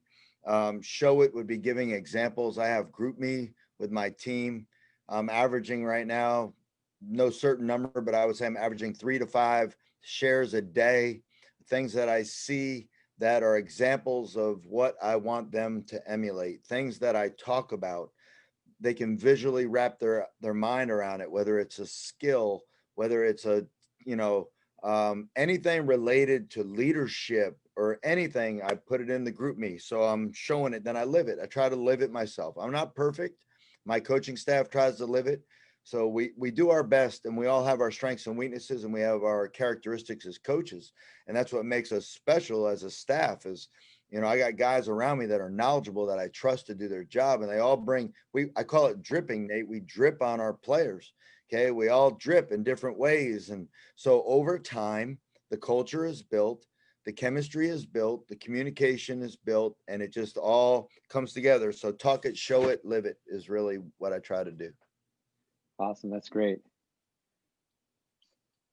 Show it would be giving examples. I have GroupMe with my team. I'm averaging right now, no certain number, but I would say I'm averaging 3 to 5 shares a day, things that I see that are examples of what I want them to emulate, things that I talk about. They can visually wrap their mind around it, whether it's a skill, whether it's a, anything related to leadership or anything, I put it in the group me. So I'm showing it, then I live it. I try to live it myself. I'm not perfect. My coaching staff tries to live it. So we do our best, and we all have our strengths and weaknesses, and we have our characteristics as coaches. And that's what makes us special as a staff is, you know, I got guys around me that are knowledgeable that I trust to do their job, and they all bring, I call it dripping, Nate. We drip on our players. Okay. We all drip in different ways. And so over time, the culture is built, the chemistry is built, the communication is built, and it just all comes together. So talk it, show it, live it is really what I try to do. Awesome. That's great.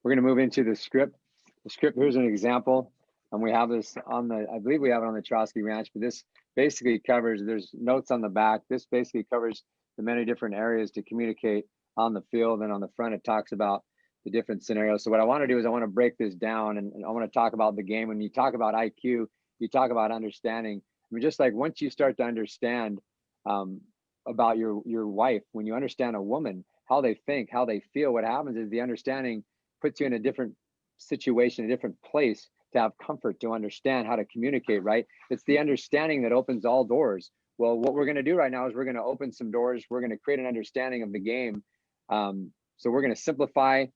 We're going to move into the script. The script, here's an example. And we have this on the, I believe we have it on the Trosky Ranch, but this basically covers, there's notes on the back. This basically covers the many different areas to communicate on the field. And on the front, it talks about the different scenarios. So what I want to do is I want to break this down, and I want to talk about the game. When you talk about IQ, you talk about understanding. I mean, just like once you start to understand about your wife, when you understand a woman, how they think, how they feel, what happens is the understanding puts you in a different situation, a different place to have comfort, to understand how to communicate, right? It's the understanding that opens all doors. Well, what we're going to do right now is we're going to open some doors. We're going to create an understanding of the game. So we're going to simplify,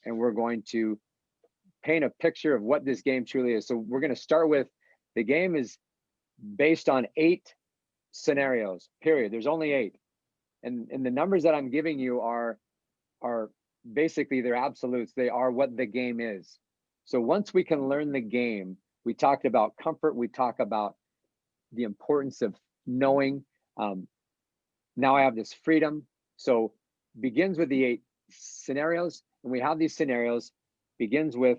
and we're going to paint a picture of what this game truly is. So we're going to start with, the game is based on 8 scenarios, period. There's only 8. And the numbers that I'm giving you are basically, they're absolutes. They are what the game is. So once we can learn the game, we talked about comfort. We talk about the importance of knowing. Now I have this freedom. So begins with the 8 scenarios, and we have these scenarios, begins with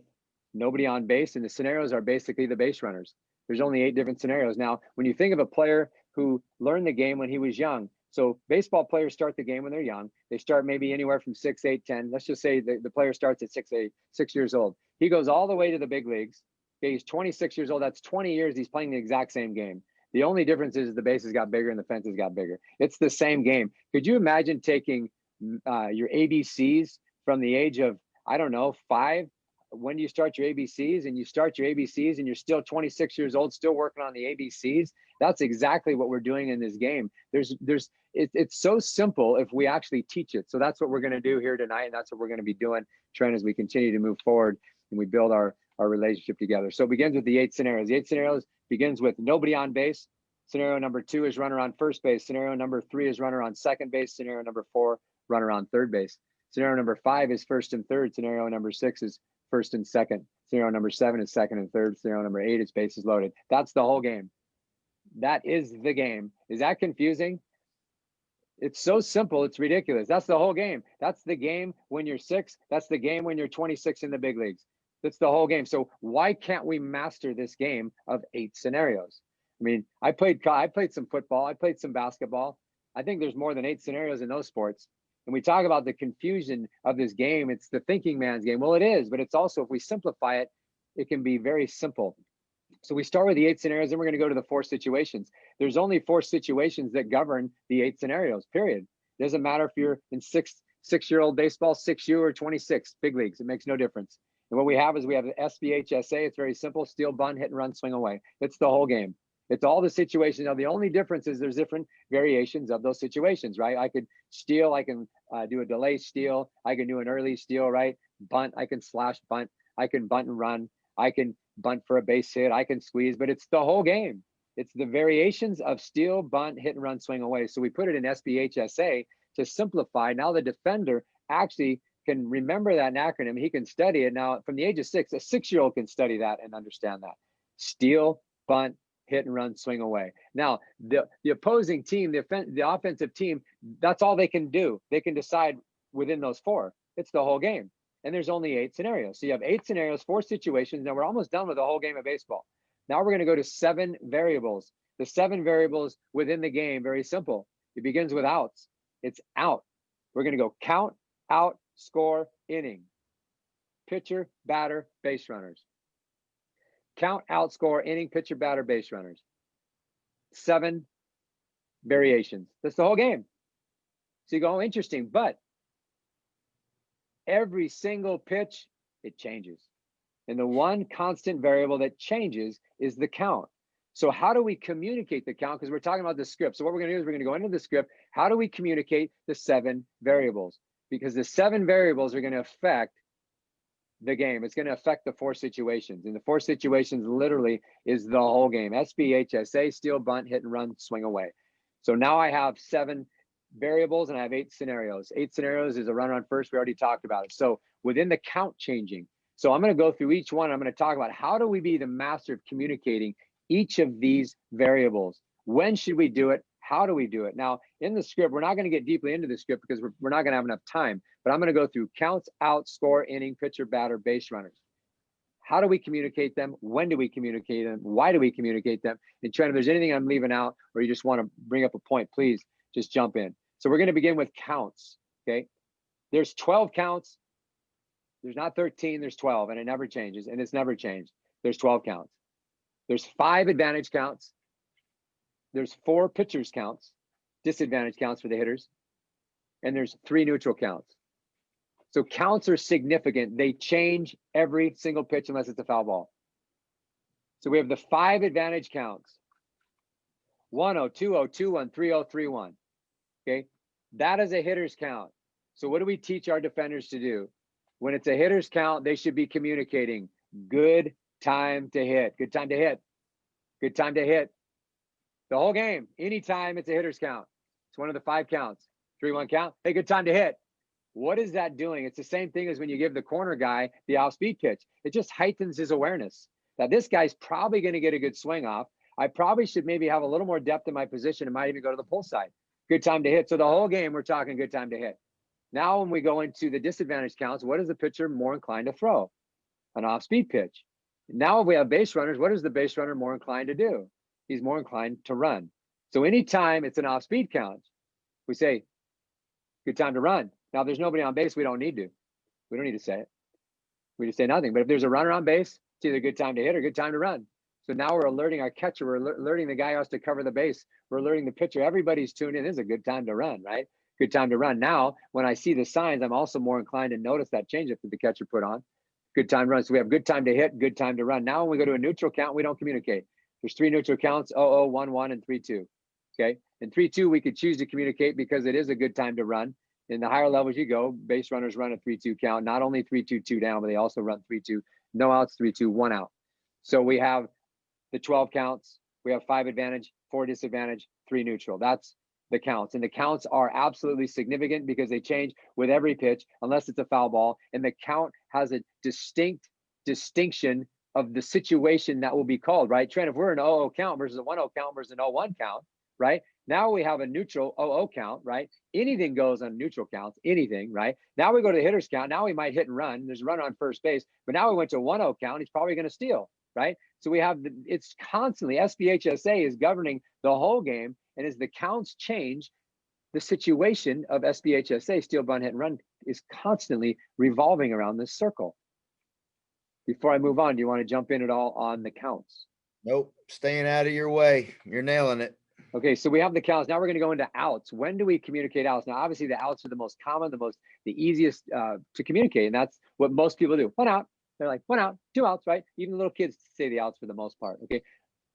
nobody on base, and the scenarios are basically the base runners. There's only 8 different scenarios. Now, when you think of a player who learned the game when he was young, so baseball players start the game when they're young. They start maybe anywhere from 6, 8, 10. Let's just say the player starts at 6 years old. He goes all the way to the big leagues. Okay, he's 26 years old. That's 20 years he's playing the exact same game. The only difference is the bases got bigger and the fences got bigger. It's the same game. Could you imagine taking your ABCs from the age of, I don't know, 5? When do you start your ABCs? And you start your ABCs and you're still 26 years old, still working on the ABCs. That's exactly what we're doing in this game. It's so simple if we actually teach it. So that's what we're going to do here tonight. And that's what we're going to be doing, Trent, as we continue to move forward and we build our relationship together. So it begins with the 8 scenarios. The 8 scenarios begins with nobody on base. Scenario number 2 is runner on first base. Scenario number 3 is runner on second base. Scenario number 4, runner on third base. Scenario number 5 is first and third. Scenario number 6 is first and second. Scenario number 7 is second and third. Scenario number 8 is bases loaded. That's the whole game. That is the game. Is that confusing? It's so simple, it's ridiculous. That's the whole game. That's the game when you're 6. That's the game when you're 26 in the big leagues. That's the whole game. So why can't we master this game of 8 scenarios? I mean, I played some football. I played some basketball. I think there's more than 8 scenarios in those sports. And we talk about the confusion of this game. It's the thinking man's game. Well, it is, but it's also, if we simplify it, it can be very simple. So we start with the 8 scenarios, and we're going to go to the 4 situations. There's only 4 situations that govern the 8 scenarios, period. It doesn't matter if you're in six-year-old baseball, 6U, or 26 big leagues. It makes no difference. And what we have is we have the SBHSA. It's very simple: steal, bunt, hit and run, swing away. It's the whole game. It's all the situations. Now, the only difference is there's different variations of those situations, right? I could steal. I can do a delay steal. I can do an early steal, right? Bunt. I can slash bunt. I can bunt and run. I can bunt for a base hit. I can squeeze, but it's the whole game. It's the variations of steal, bunt, hit and run, swing away. So we put it in SBHSA to simplify. Now the defender actually can remember that acronym. He can study it. Now, from the age of 6, a 6-year-old can study that and understand that. Steal, bunt, hit and run, swing away. Now, the opposing team, the offensive team, that's all they can do. They can decide within those 4. It's the whole game. And there's only 8 scenarios. So you have 8 scenarios, 4 situations. Now we're almost done with the whole game of baseball. Now we're going to go to 7 variables. The 7 variables within the game, very simple. It begins with outs. It's out. We're going to go count, out, score, inning. Pitcher, batter, base runners. Count, out, score, inning, pitcher, batter, base runners. 7 variations. That's the whole game. So you go, oh, interesting, but every single pitch, it changes. And the one constant variable that changes is the count. So how do we communicate the count? Because we're talking about the script. So what we're going to do is we're going to go into the script. How do we communicate the 7 variables? Because the 7 variables are going to affect the game. It's going to affect the 4 situations. And the 4 situations literally is the whole game. SBHSA, steal, bunt, hit and run, swing away. So now I have 7 variables and I have 8 scenarios. 8 scenarios is a runner on first. We already talked about it. So within the count changing. So I'm going to go through each one. I'm going to talk about how do we be the master of communicating each of these variables. When should we do it? How do we do it? Now, in the script, we're not going to get deeply into the script because we're not going to have enough time, but I'm going to go through counts, out, score, inning, pitcher, batter, base runners. How do we communicate them? When do we communicate them? Why do we communicate them? And Trent, if there's anything I'm leaving out or you just want to bring up a point, please just jump in. So we're going to begin with counts, okay? There's 12 counts. There's not 13, there's 12, and it never changes, and it's never changed. There's 12 counts. There's 5 advantage counts. There's 4 pitchers counts, disadvantage counts for the hitters, and there's 3 neutral counts. So counts are significant. They change every single pitch unless it's a foul ball. So we have the 5 advantage counts. 1-0, 2-0, 2-1, 3-0, 3-1. Okay, that is a hitter's count. So what do we teach our defenders to do? When it's a hitter's count, they should be communicating good time to hit, good time to hit, good time to hit. The whole game, anytime it's a hitter's count. It's one of the 5 counts. 3-1 count, hey, good time to hit. What is that doing? It's the same thing as when you give the corner guy the off-speed pitch. It just heightens his awareness that this guy's probably going to get a good swing off. I probably should maybe have a little more depth in my position and might even go to the pull side. Good time to hit. So the whole game, we're talking good time to hit. Now, when we go into the disadvantage counts, what is the pitcher more inclined to throw? An off-speed pitch. Now, if we have base runners, what is the base runner more inclined to do? He's more inclined to run. So anytime it's an off-speed count, we say, good time to run. Now, if there's nobody on base, we don't need to. We don't need to say it. We just say nothing. But if there's a runner on base, it's either good time to hit or good time to run. So now we're alerting our catcher. We're alerting the guy who has to cover the base. We're alerting the pitcher. Everybody's tuned in. This is a good time to run, right? Good time to run. Now, when I see the signs, I'm also more inclined to notice that changeup that the catcher put on. Good time to run. So we have good time to hit, good time to run. Now, when we go to a neutral count, we don't communicate. There's 3 neutral counts, 0-0, 1-1, and 3-2. Okay. In 3-2, we could choose to communicate because it is a good time to run. In the higher levels you go, base runners run a 3-2 count, not only 3-2, 2 down, but they also run 3-2, no outs, 3-2, 1 out. So we have the 12 counts, we have 5 advantage, 4 disadvantage, 3 neutral. That's the counts. And the counts are absolutely significant because they change with every pitch, unless it's a foul ball. And the count has a distinction of the situation that will be called, right? Trent, if we're an 0-0 count versus a 1-0 count versus an 0-1 count, right? Now we have a neutral 0-0 count, right? Anything goes on neutral counts, anything, right? Now we go to the hitter's count. Now we might hit and run. There's a runner on first base, but now we went to a 1-0 count. He's probably going to steal, right? So we have, it's constantly, SBHSA is governing the whole game. And as the counts change, the situation of SBHSA, steal, bunt, hit, and run, is constantly revolving around this circle. Before I move on, do you want to jump in at all on the counts? Nope, staying out of your way. You're nailing it. Okay, so we have the counts. Now we're going to go into outs. When do we communicate outs? Now, obviously, the outs are the most common, the easiest to communicate, and that's what most people do. 1 out. They're like 1 out, 2 outs, right? Even little kids say the outs for the most part. Okay,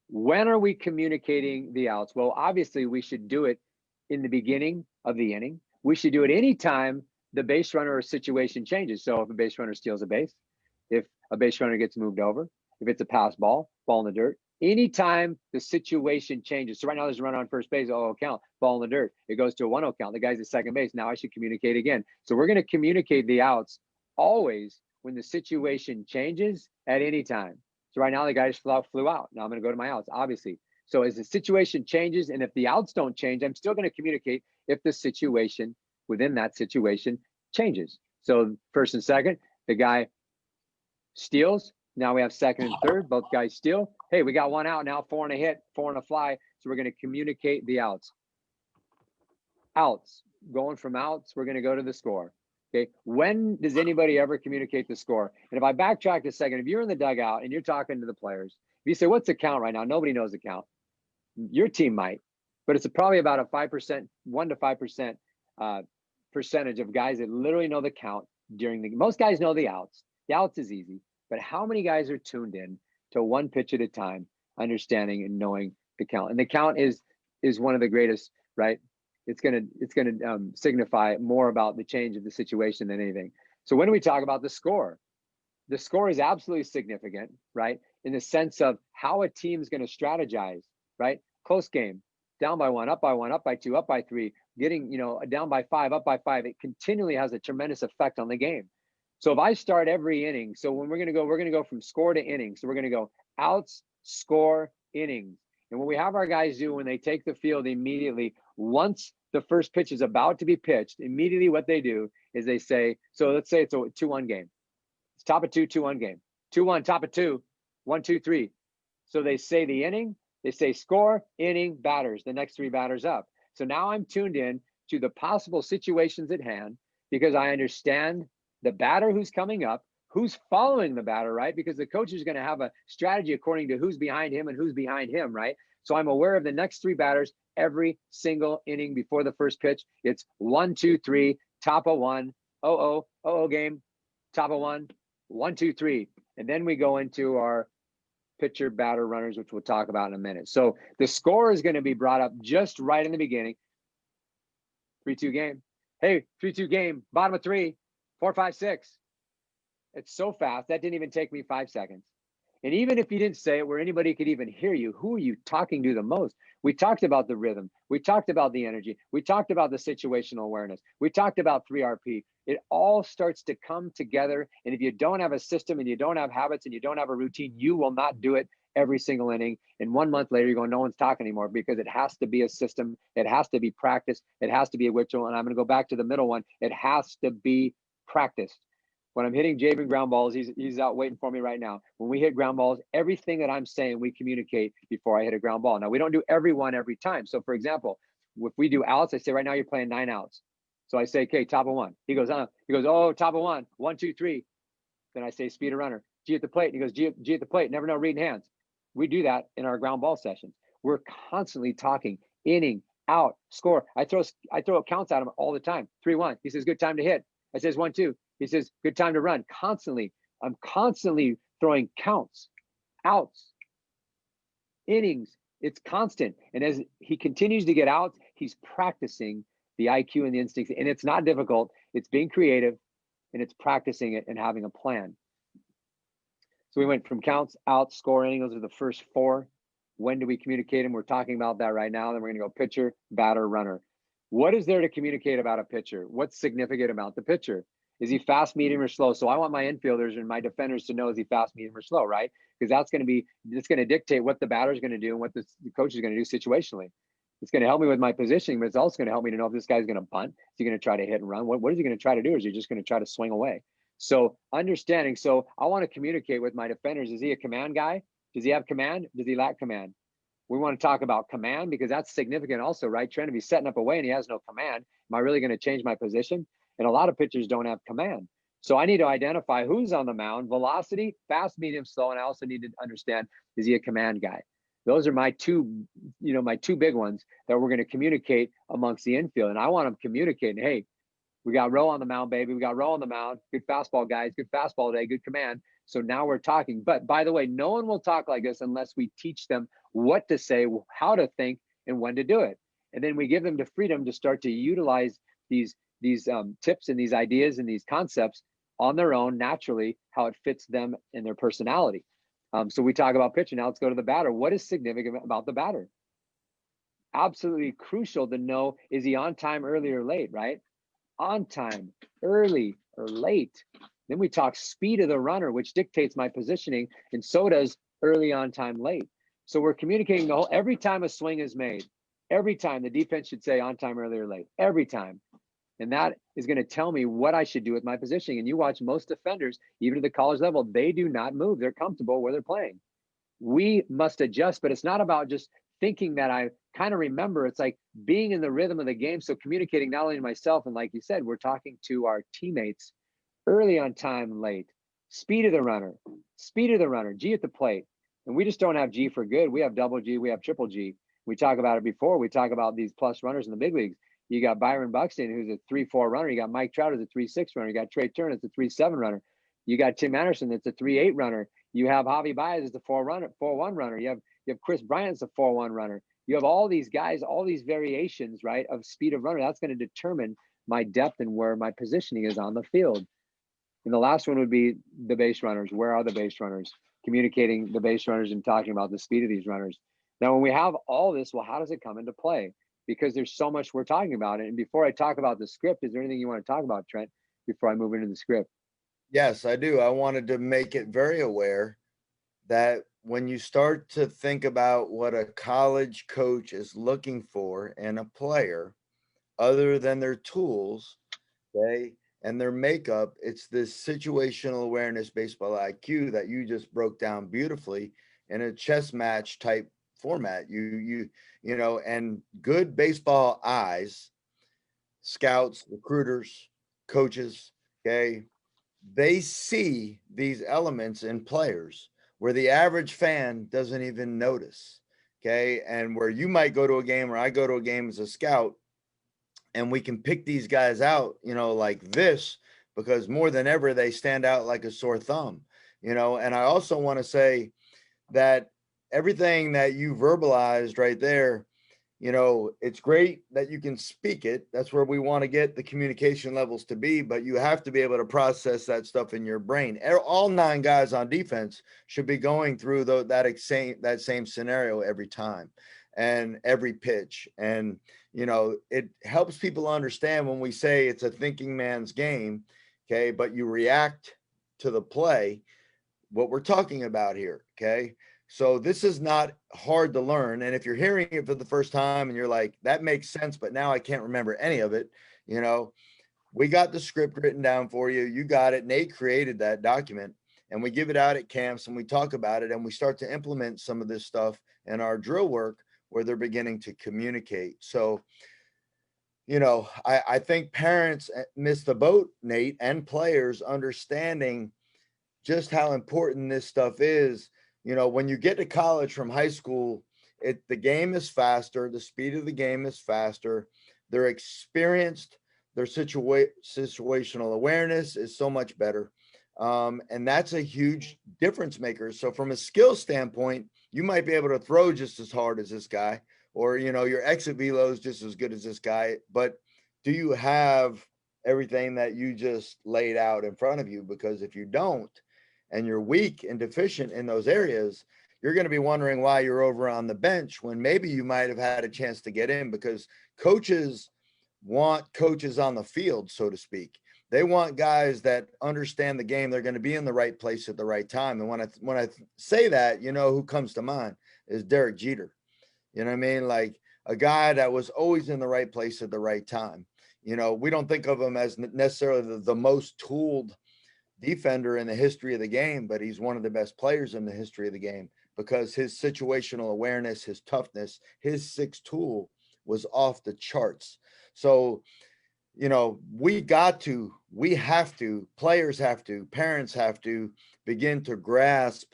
when are we communicating the outs? Well, obviously, we should do it in the beginning of the inning. We should do it anytime the base runner or situation changes. So if a base runner steals a base, if a base runner gets moved over, if it's a pass ball, ball in the dirt, anytime the situation changes. So right now there's a runner on first base, 0-0 count, ball in the dirt. It goes to a 1-0 count. The guy's at second base. Now I should communicate again. So we're going to communicate the outs always when the situation changes at any time. So right now the guy just flew out. Now I'm going to go to my outs, obviously. So as the situation changes, and if the outs don't change, I'm still going to communicate if the situation within that situation changes. So first and second, the guy steals. Now we have second and third, both guys steal. Hey, we got 1 out now, 4 and a hit, 4 and a fly. So we're going to communicate the outs. Outs, going from outs, we're going to go to the score. Okay, when does anybody ever communicate the score? And if I backtrack a second, if you're in the dugout and you're talking to the players, if you say, what's the count right now? Nobody knows the count. Your team might, but it's probably about a 5%, 1 to 5% percentage of guys that literally know the count during the, most guys know the outs. The outs is easy. but how many guys are tuned in to one pitch at a time, understanding and knowing the count? And the count is one of the greatest, right? It's gonna signify more about the change of the situation than anything. So when we talk about the score is absolutely significant, right? In the sense of how a team's going to strategize, right? Close game, down by 1, up by 1, up by 2, up by 3, getting, down by 5, up by 5. It continually has a tremendous effect on the game. So if I start every inning, so when we're going to go from score to innings. So we're going to go outs, score, innings. And what we have our guys do when they take the field immediately, once the first pitch is about to be pitched, immediately what they do is they say, so let's say it's a 2-1 game. It's top of 2, 2-1 game. 2-1, top of 2, 1, 2, 3. So they say the inning, they say score, inning, batters, the next 3 batters up. So now I'm tuned in to the possible situations at hand because I understand the batter who's coming up, who's following the batter, right? Because the coach is going to have a strategy according to who's behind him and who's behind him, right? So I'm aware of the next 3 batters every single inning before the first pitch. It's 1, 2, 3, top of 1, game, top of 1, 1, 2, 3. And then we go into our pitcher, batter, runners, which we'll talk about in a minute. So the score is going to be brought up just right in the beginning. 3-2 game. Hey, 3-2 game, bottom of 3, 4, 5, 6. It's so fast. That didn't even take me 5 seconds. And even if you didn't say it where anybody could even hear you, who are you talking to the most? We talked about the rhythm. We talked about the energy. We talked about the situational awareness. We talked about 3RP. It all starts to come together. And if you don't have a system and you don't have habits and you don't have a routine, you will not do it every single inning. And 1 month later, you're going, no one's talking anymore because it has to be a system. It has to be practiced. It has to be a ritual. And I'm going to go back to the middle one. It has to be practiced. When I'm hitting Javen ground balls, he's out waiting for me right now. When we hit ground balls, everything that I'm saying, we communicate before I hit a ground ball. Now, we don't do every one every time. So, for example, if we do outs, I say, right now you're playing 9 outs. So I say, okay, top of 1. He goes, oh, top of 1, 1, 2, 3. Then I say, speed a runner. G at the plate. He goes, G at the plate. Never know reading hands. We do that in our ground ball sessions. We're constantly talking inning, out, score. I throw counts at him all the time. 3-1. He says, good time to hit. I says 1-2. He says, good time to run. Constantly. I'm constantly throwing counts, outs, innings. It's constant. And as he continues to get outs, he's practicing the IQ and the instincts. And it's not difficult. It's being creative and it's practicing it and having a plan. So we went from counts, outs, score, inning. Those are the first 4. When do we communicate them? We're talking about that right now. Then we're going to go pitcher, batter, runner. What is there to communicate about a pitcher? What's significant about the pitcher? Is he fast, medium, or slow? So I want my infielders and my defenders to know, is he fast, medium, or slow, right? Because it's going to dictate what the batter is going to do and what the coach is going to do situationally. It's going to help me with my positioning, but it's also going to help me to know if this guy's going to bunt. Is he going to try to hit and run? What is he going to try to do? Or is he just going to try to swing away? So understanding. So I want to communicate with my defenders. Is he a command guy? Does he have command? Does he lack command? We want to talk about command because that's significant also, right? Trent, if he's setting up away and he has no command, am I really going to change my position? And a lot of pitchers don't have command. So I need to identify who's on the mound, velocity, fast, medium, slow. And I also need to understand, is he a command guy? Those are my two big ones that we're going to communicate amongst the infield. And I want them communicating, hey, we got Rowe on the mound, baby. We got Rowe on the mound. Good fastball, guys. Good fastball today. Good command. So now we're talking. But by the way, no one will talk like this unless we teach them what to say, how to think, and when to do it. And then we give them the freedom to start to utilize these tips and these ideas and these concepts on their own naturally, how it fits them and their personality. So we talk about pitching. Now let's go to the batter. What is significant about the batter? Absolutely crucial to know, is he on time, early, or late, right? On time, early, or late. Then we talk speed of the runner, which dictates my positioning, and so does early, on time, late. So we're communicating the whole, every time a swing is made, every time the defense should say on time, early, or late, every time. And that is going to tell me what I should do with my positioning. And you watch most defenders, even at the college level, they do not move. They're comfortable where they're playing. We must adjust, but it's not about just thinking that I kind of remember. It's like being in the rhythm of the game. So communicating not only to myself, and like you said, we're talking to our teammates, early, on time, late, speed of the runner, G at the plate. And we just don't have G for good. We have double G, we have triple G. We talk about it before. We talk about these plus runners in the big leagues. You got Byron Buxton, who's a 3-4 runner. You got Mike Trout as a 3-6 runner. You got Trey Turner as a 3-7 runner. You got Tim Anderson that's a 3.8 runner. You have Javi Baez as a 4.1 runner. You have Chris Bryant as a 4.1 runner. You have all these guys, all these variations, right, of speed of runner. That's going to determine my depth and where my positioning is on the field. And the last one would be the base runners. Where are the base runners? Communicating the base runners and talking about the speed of these runners. Now, when we have all this, well, how does it come into play? Because there's so much we're talking about. And before I talk about the script, is there anything you want to talk about, Trent, before I move into the script? Yes, I do. I wanted to make it very aware that when you start to think about what a college coach is looking for in a player, other than their tools, okay, and their makeup, it's this situational awareness, baseball IQ that you just broke down beautifully in a chess match type format. You know, and good baseball eyes, scouts, recruiters, coaches, okay, they see these elements in players where the average fan doesn't even notice. Okay. And where you might go to a game or I go to a game as a scout and we can pick these guys out, you know, like this, because more than ever, they stand out like a sore thumb, you know. And I also want to say that everything that you verbalized right there, you know, it's great that you can speak it. That's where we want to get the communication levels to be, but you have to be able to process that stuff in your brain. All 9 guys on defense should be going through that same scenario every time and every pitch. And, you know, it helps people understand when we say it's a thinking man's game, okay, but you react to the play, what we're talking about here, okay? So this is not hard to learn. And if you're hearing it for the first time and you're like, that makes sense, but now I can't remember any of it, you know, we got the script written down for you. You got it. Nate created that document and we give it out at camps and we talk about it and we start to implement some of this stuff in our drill work where they're beginning to communicate. So, you know, I think parents miss the boat, Nate, and players understanding just how important this stuff is. You know, when you get to college from high school, the game is faster, the speed of the game is faster, they're experienced, their situational awareness is so much better. And that's a huge difference maker. So from a skill standpoint, you might be able to throw just as hard as this guy, or, you know, your exit velo is just as good as this guy, but do you have everything that you just laid out in front of you? Because if you don't, and you're weak and deficient in those areas, you're going to be wondering why you're over on the bench when maybe you might have had a chance to get in, because coaches want coaches on the field, so to speak. They want guys that understand the game. They're going to be in the right place at the right time. And when I say that, you know, who comes to mind is Derek Jeter. You know what I mean? Like a guy that was always in the right place at the right time. You know, we don't think of him as necessarily the most tooled defender in the history of the game, but he's one of the best players in the history of the game because his situational awareness, his toughness, his 6 tool was off the charts. So, you know, we have to, players have to, parents have to begin to grasp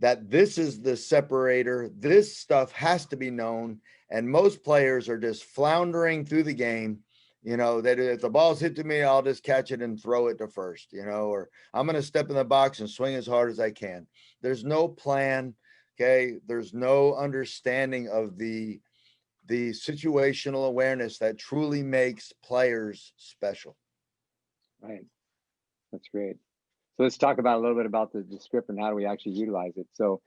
that this is the separator. This stuff has to be known. And most players are just floundering through the game. You know, that if the ball's hit to me, I'll just catch it and throw it to first, you know, or I'm going to step in the box and swing as hard as I can. There's no plan. Okay. There's no understanding of the situational awareness that truly makes players special. Right. That's great. So let's talk about a little bit about the script and how do we actually utilize it. So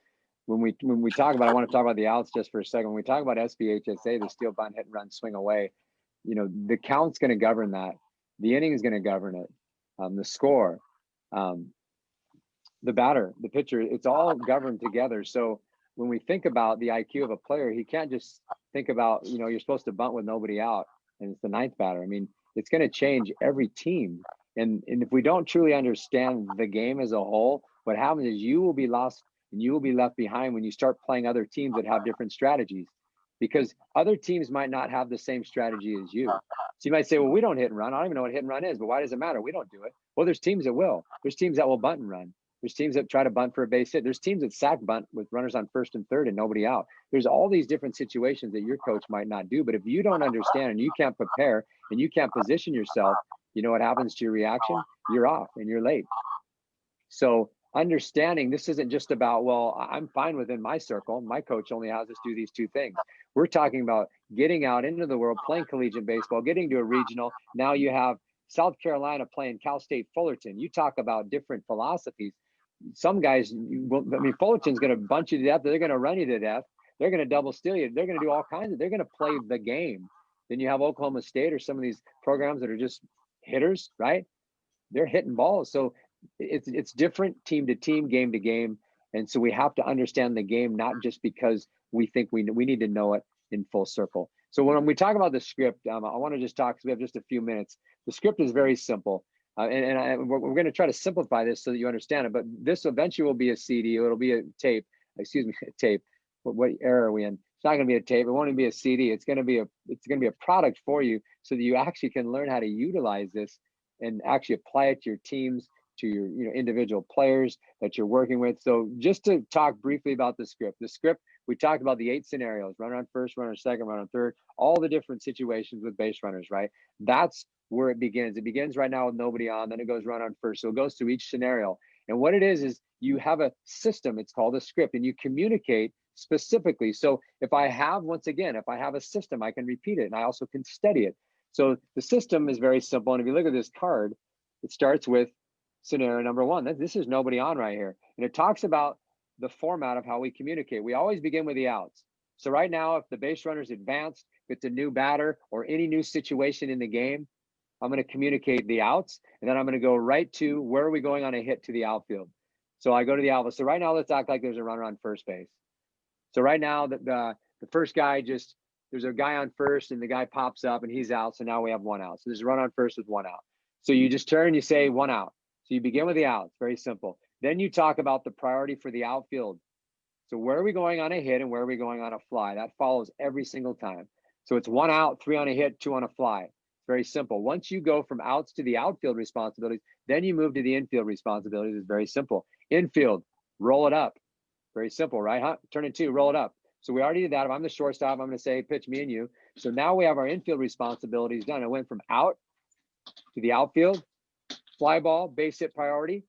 when we talk about, I want to talk about the outs just for a second. When we talk about SBHSA, the steal, bunt, hit and run, swing away, you know, the count's going to govern that. The inning is going to govern it. The score, the batter, the pitcher, it's all governed together. So when we think about the IQ of a player, he can't just think about, you know, you're supposed to bunt with nobody out and it's the 9th batter. I mean, it's going to change every team. And if we don't truly understand the game as a whole, what happens is you will be lost and you will be left behind when you start playing other teams that have different strategies, because other teams might not have the same strategy as you. So you might say, well, we don't hit and run. I don't even know what hit and run is, but why does it matter? We don't do it. Well, there's teams that will. There's teams that will bunt and run. There's teams that try to bunt for a base hit. There's teams that sack bunt with runners on 1st and 3rd and nobody out. There's all these different situations that your coach might not do. But if you don't understand and you can't prepare and you can't position yourself, you know what happens to your reaction? You're off and you're late. So understanding this isn't just about, well, I'm fine within my circle. My coach only has us do these two things. We're talking about getting out into the world, playing collegiate baseball, getting to a regional. Now you have South Carolina playing Cal State Fullerton. You talk about different philosophies. Some guys, Fullerton's going to bunch you to death. They're going to run you to death. They're going to double steal you. They're going to do all kinds of, they're going to play the game. Then you have Oklahoma State or some of these programs that are just hitters, right? They're hitting balls. So it's different team to team, game to game. And so we have to understand the game, not just because we think we need to know it in full circle. So when we talk about the script, I want to just talk, because we have just a few minutes. The script is very simple. We're going to try to simplify this so that you understand it. But this eventually will be a CD. It'll be a tape. Excuse me, a tape. What era are we in? It's not going to be a tape. It won't even be a CD. It's going to be a product for you, so that you actually can learn how to utilize this and actually apply it to your teams, to your individual players that you're working with. So just to talk briefly about the script. The script, we talked about the 8 scenarios: runner on first, runner on second, runner on third, all the different situations with base runners, right? That's where it begins. It begins right now with nobody on, then it goes run on first. So it goes through each scenario. And what it is you have a system, it's called a script, and you communicate specifically. So if I have a system, I can repeat it, and I also can study it. So the system is very simple. And if you look at this card, it starts with scenario number 1. This is nobody on right here. And it talks about the format of how we communicate. We always begin with the outs. So right now, if the base runner's advanced, if it's a new batter or any new situation in the game, I'm going to communicate the outs, and then I'm going to go right to where are we going on a hit to the outfield. So I go to the outfield. So right now, let's act like there's a runner on first base. So right now, the first guy there's a guy on first, and the guy pops up and he's out. So now we have 1 out. So there's a run on first with 1 out. So you just turn, you say 1 out. So you begin with the outs, very simple. Then you talk about the priority for the outfield. So where are we going on a hit and where are we going on a fly? That follows every single time. So it's 1 out, 3 on a hit, 2 on a fly. Very simple. Once you go from outs to the outfield responsibilities, then you move to the infield responsibilities. It's very simple. Infield, roll it up. Very simple, right? Huh? Turn it 2, roll it up. So we already did that. If I'm the shortstop, I'm going to say, pitch me and you. So now we have our infield responsibilities done. I went from out to the outfield, fly ball, base hit priority,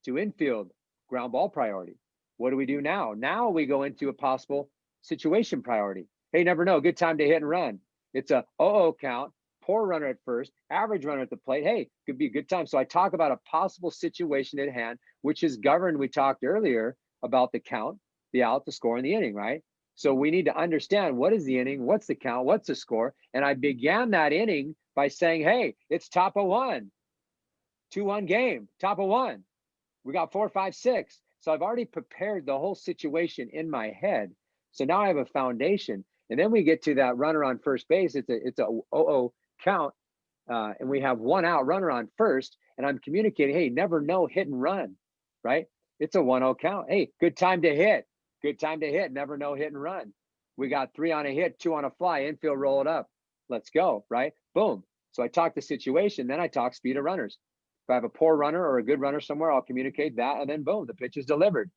to infield, ground ball priority. What do we do now? Now we go into a possible situation priority. Hey, never know. Good time to hit and run. It's a 0-0 count. Poor runner at first, average runner at the plate. Hey, could be a good time. So I talk about a possible situation at hand, which is governed. We talked earlier about the count, the out, the score, and the inning, right? So we need to understand, what is the inning, what's the count, what's the score? And I began that inning by saying, hey, it's top of 1, 2-1 game, top of 1. We got 4, 5, 6. So I've already prepared the whole situation in my head. So now I have a foundation. And then we get to that runner on first base. It's a 0-0 count, and we have 1 out, runner on first, and I'm communicating, hey, never know, hit and run, right? It's a 1-0 count. Hey, good time to hit. Good time to hit. Never know, hit and run. We got 3 on a hit, 2 on a fly, infield, roll it up. Let's go, right? Boom. So I talk the situation, then I talk speed of runners. If I have a poor runner or a good runner somewhere, I'll communicate that, and then boom, the pitch is delivered.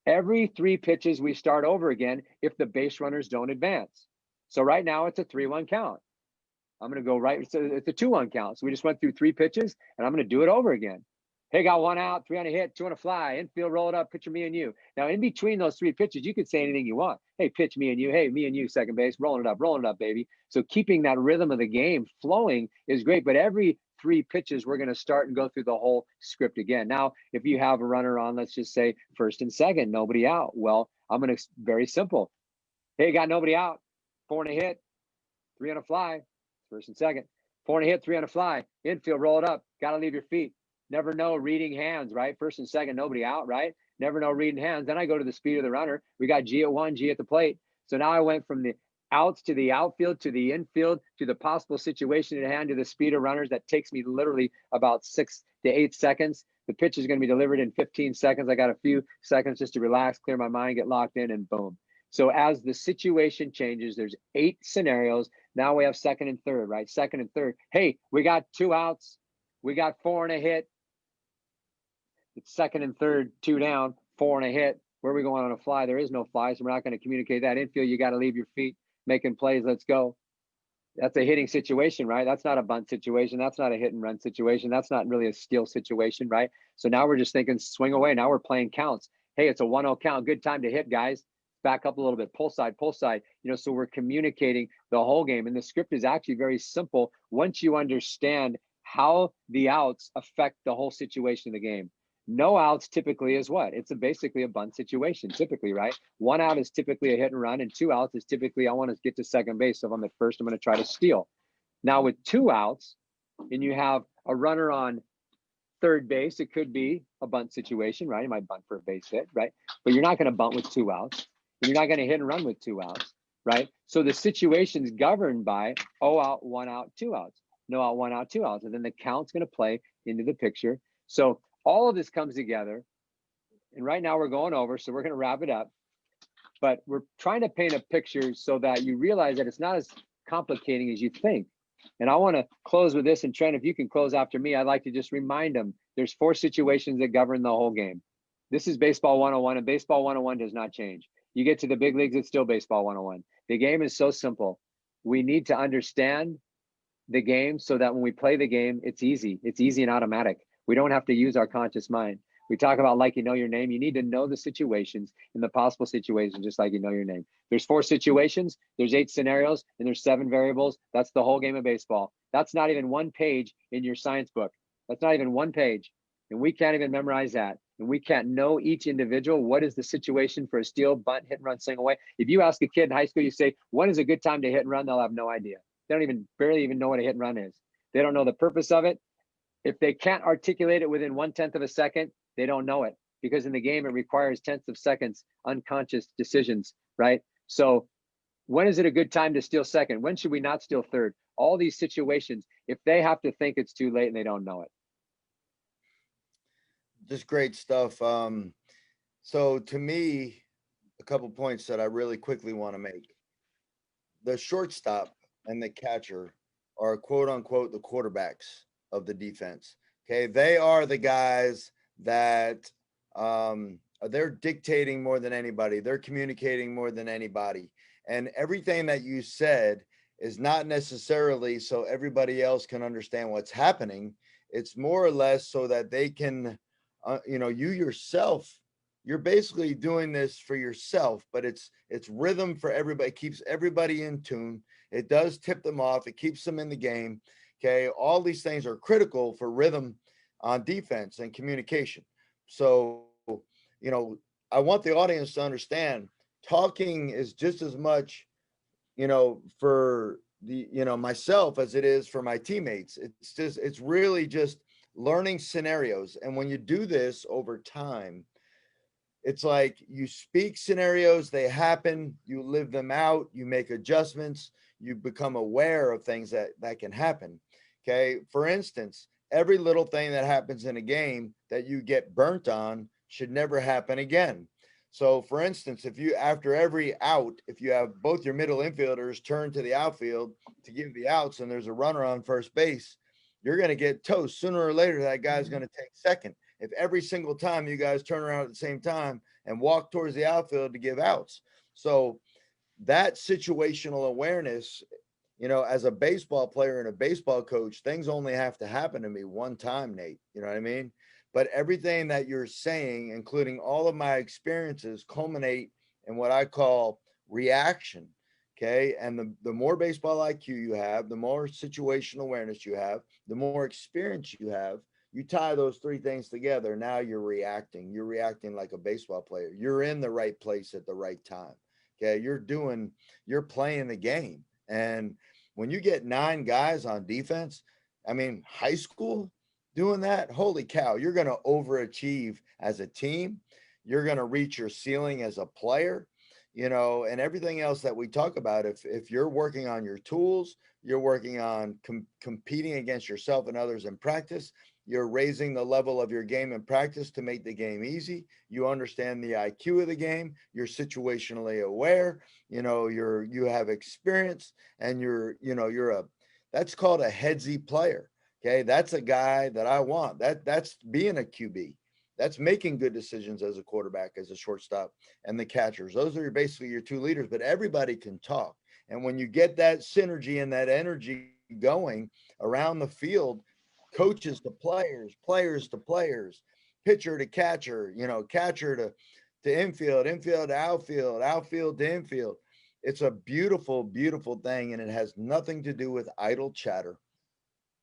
Every 3 pitches, we start over again if the base runners don't advance. So right now, it's a 3-1 count. I'm going to go right. So it's a 2-1 count. So we just went through 3 pitches, and I'm going to do it over again. Hey, got 1 out, 3 on a hit, 2 on a fly, infield, roll it up, pitcher, me and you. Now, in between those 3 pitches, you could say anything you want. Hey, pitch me and you. Hey, me and you, second base, rolling it up, baby. So keeping that rhythm of the game flowing is great. But every 3 pitches, we're going to start and go through the whole script again. Now, if you have a runner on, let's just say first and second, nobody out. Well, I'm going to, very simple. Hey, got nobody out, 4 on a hit, 3 on a fly. First and second, 4 on a hit, 3 on a fly, infield, roll it up. Got to leave your feet. Never know, reading hands, right? First and second, nobody out, right? Never know, reading hands. Then I go to the speed of the runner. We got G at 1, G at the plate. So now I went from the outs to the outfield, to the infield, to the possible situation at hand, to the speed of runners. That takes me literally about 6 to 8 seconds. The pitch is going to be delivered in 15 seconds. I got a few seconds just to relax, clear my mind, get locked in, and boom. So as the situation changes, there's 8 scenarios. Now we have second and third, right? Second and third. Hey, we got 2 outs. We got 4 and a hit. It's second and third, 2 down, 4 and a hit. Where are we going on a fly? There is no fly, so we're not going to communicate that. Infield, you got to leave your feet, making plays. Let's go. That's a hitting situation, right? That's not a bunt situation. That's not a hit and run situation. That's not really a steal situation, right? So now we're just thinking swing away. Now we're playing counts. Hey, it's a 1-0 count. Good time to hit, guys. Back up a little bit. Pull side, pull side. You know, so we're communicating the whole game. And the script is actually very simple once you understand how the outs affect the whole situation of the game. No outs typically is what? It's basically a bunt situation, typically, right? 1 out is typically a hit and run, and 2 outs is typically I want to get to second base. So if I'm at first, I'm going to try to steal. Now with 2 outs, and you have a runner on third base, it could be a bunt situation, right? You might bunt for a base hit, right? But you're not going to bunt with 2 outs. And you're not going to hit and run with 2 outs, right? So the situation's governed by 0 out, 1 out, 2 outs. No out, 1 out, 2 outs. And then the count's going to play into the picture. So all of this comes together. And right now we're going over, so we're going to wrap it up. But we're trying to paint a picture so that you realize that it's not as complicating as you think. And I want to close with this. And Trent, if you can close after me, I'd like to just remind them there's 4 situations that govern the whole game. This is baseball 101, and baseball 101 does not change. You get to the big leagues, it's still baseball 101. The game is so simple. We need to understand the game so that when we play the game, it's easy. It's easy and automatic. We don't have to use our conscious mind. We talk about like you know your name. You need to know the situations and the possible situations just like you know your name. There's 4 situations, there's 8 scenarios, and there's 7 variables. That's the whole game of baseball. That's not even 1 page in your science book. That's not even 1 page. And we can't even memorize that. And we can't know each individual. What is the situation for a steal, bunt, hit and run, single away? If you ask a kid in high school, you say, when is a good time to hit and run? They'll have no idea. They don't even barely even know what a hit and run is. They don't know the purpose of it. If they can't articulate it within 1/10 of a second, they don't know it, because in the game, it requires tenths of seconds, unconscious decisions, right? So when is it a good time to steal second? When should we not steal third? All these situations, if they have to think it's too late and they don't know it. Just great stuff. So to me, a couple points that I really quickly want to make. The shortstop and the catcher are quote unquote the quarterbacks of the defense. Okay. They are the guys that they're dictating more than anybody. They're communicating more than anybody. And everything that you said is not necessarily so everybody else can understand what's happening. It's more or less so that they can, you yourself, you're basically doing this for yourself, but it's rhythm for everybody. It keeps everybody in tune. It does tip them off. It keeps them in the game. Okay. All these things are critical for rhythm on defense and communication. So, I want the audience to understand talking is just as much, for the, myself as it is for my teammates. It's really just learning scenarios. And when you do this over time, it's like you speak scenarios, they happen, you live them out, you make adjustments, you become aware of things that can happen. Okay. For instance, every little thing that happens in a game that you get burnt on should never happen again. So for instance, if you, after every out, if you have both your middle infielders turn to the outfield to give the outs and there's a runner on first base, you're going to get toast. Sooner or later, that guy's going to take second. If every single time you guys turn around at the same time and walk towards the outfield to give outs. So that situational awareness, as a baseball player and a baseball coach, things only have to happen to me one time, Nate. You know what I mean? But everything that you're saying, including all of my experiences, culminate in what I call reaction. Okay. And the more baseball IQ you have, the more situational awareness you have, the more experience you have, you tie those 3 things together. Now you're reacting. You're reacting like a baseball player. You're in the right place at the right time. Okay. You're playing the game. And when you get 9 guys on defense, I mean, high school doing that, holy cow, you're going to overachieve as a team. You're going to reach your ceiling as a player, and everything else that we talk about. If you're working on your tools, you're working on competing against yourself and others in practice, you're raising the level of your game in practice to make the game easy. You understand the IQ of the game. You're situationally aware. You have experience, and that's called a headsy player. Okay, that's a guy that I want. That's being a QB. That's making good decisions as a quarterback, as a shortstop, and the catchers. Those are basically your 2 leaders. But everybody can talk. And when you get that synergy and that energy going around the field, coaches to players, players to players, pitcher to catcher, catcher to infield, infield to outfield, outfield to infield. It's a beautiful, beautiful thing. And it has nothing to do with idle chatter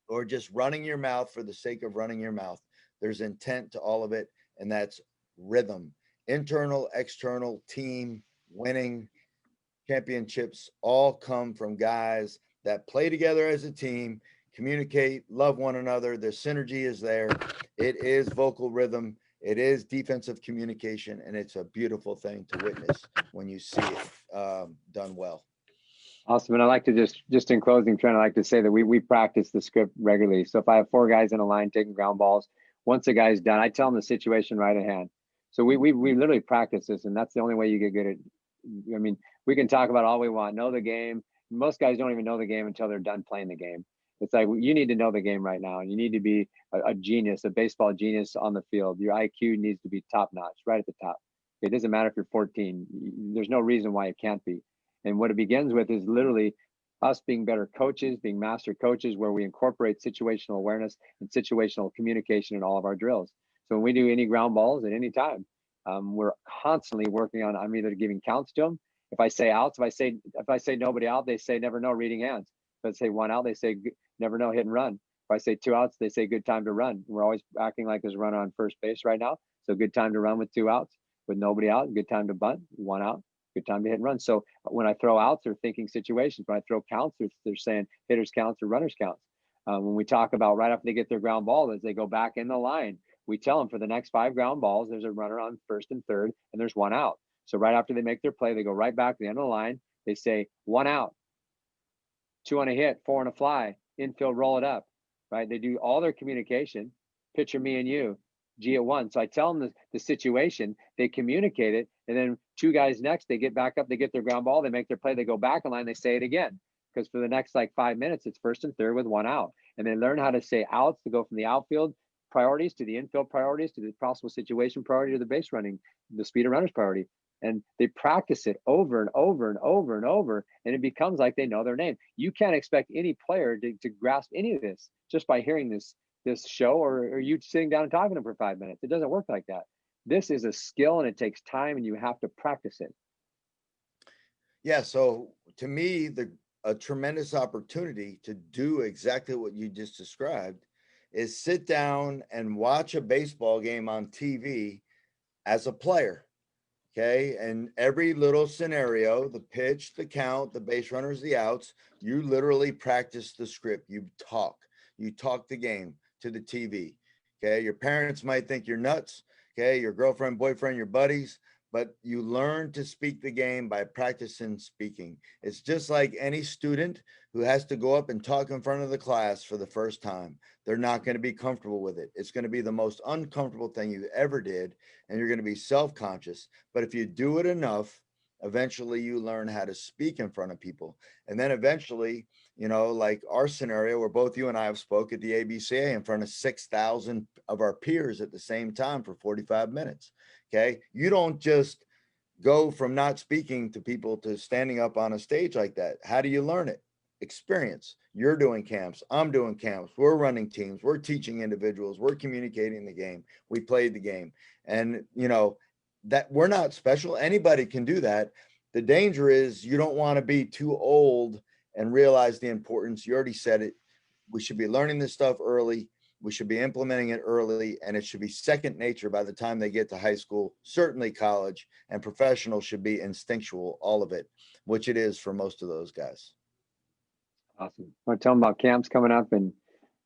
or just running your mouth for the sake of running your mouth. There's intent to all of it. And that's rhythm, internal, external, team, winning, championships all come from guys that play together as a team, communicate, love one another. The synergy is there. It is vocal rhythm. It is defensive communication, and it's a beautiful thing to witness when you see it done well. Awesome. And I like to just in closing, Trent, I like to say that we practice the script regularly. So if I have 4 guys in a line taking ground balls, once a guy's done, I tell them the situation right at hand. So we literally practice this, and that's the only way you get good at. I mean, we can talk about all we want, know the game. Most guys don't even know the game until they're done playing the game. It's like, you need to know the game right now, and you need to be a genius, a baseball genius on the field. Your IQ needs to be top notch, right at the top. It doesn't matter if you're 14. There's no reason why it can't be. And what it begins with is literally us being better coaches, being master coaches, where we incorporate situational awareness and situational communication in all of our drills. So when we do any ground balls at any time, we're constantly working on, I'm either giving counts to them. If I say outs, if I say nobody out, they say never know, reading hands. If I say 1 out, they say never know, hit and run. If I say 2 outs, they say good time to run. We're always acting like there's a runner on first base right now. So good time to run with 2 outs. With nobody out, good time to bunt, 1 out, good time to hit and run. So when I throw outs, they're thinking situations. When I throw counts, they're saying hitters counts or runners counts. When we talk about right after they get their ground ball, as they go back in the line, we tell them for the next 5 ground balls, there's a runner on first and third, and there's 1 out. So right after they make their play, they go right back to the end of the line. They say 1 out, 2 on a hit, 4 on a fly, infield, roll it up, right? They do all their communication, pitcher, me and you, G at 1. So I tell them the situation, they communicate it, and then 2 guys next, they get back up, they get their ground ball, they make their play, they go back in line, they say it again. Because for the next like 5 minutes, it's first and third with 1 out. And they learn how to say outs to go from the outfield priorities to the infield priorities to the possible situation priority to the base running, the speed of runners priority. And they practice it over and over and over and over, and it becomes like they know their name. You can't expect any player to grasp any of this just by hearing this show or you sitting down and talking to them for 5 minutes. It doesn't work like that. This is a skill, and it takes time, and you have to practice it. Yeah. So to me, a tremendous opportunity to do exactly what you just described is sit down and watch a baseball game on TV as a player. Okay. And every little scenario, the pitch, the count, the base runners, the outs, you literally practice the script. You talk the game to the TV. Okay. Your parents might think you're nuts. Okay. Your girlfriend, boyfriend, your buddies, but you learn to speak the game by practicing speaking. It's just like any student who has to go up and talk in front of the class for the first time. They're not going to be comfortable with it. It's going to be the most uncomfortable thing you ever did, and you're going to be self-conscious. But if you do it enough, eventually you learn how to speak in front of people. And then eventually, like our scenario where both you and I have spoke at the ABCA in front of 6,000 of our peers at the same time for 45 minutes. Okay. You don't just go from not speaking to people to standing up on a stage like that. How do you learn it? Experience. You're doing camps. I'm doing camps. We're running teams. We're teaching individuals. We're communicating the game. We played the game. And, that we're not special. Anybody can do that. The danger is you don't want to be too old and realize the importance. You already said it. We should be learning this stuff early. We should be implementing it early, and it should be second nature by the time they get to high school, certainly college, and professional should be instinctual, all of it, which it is for most of those guys. Awesome. Want to tell them about camps coming up and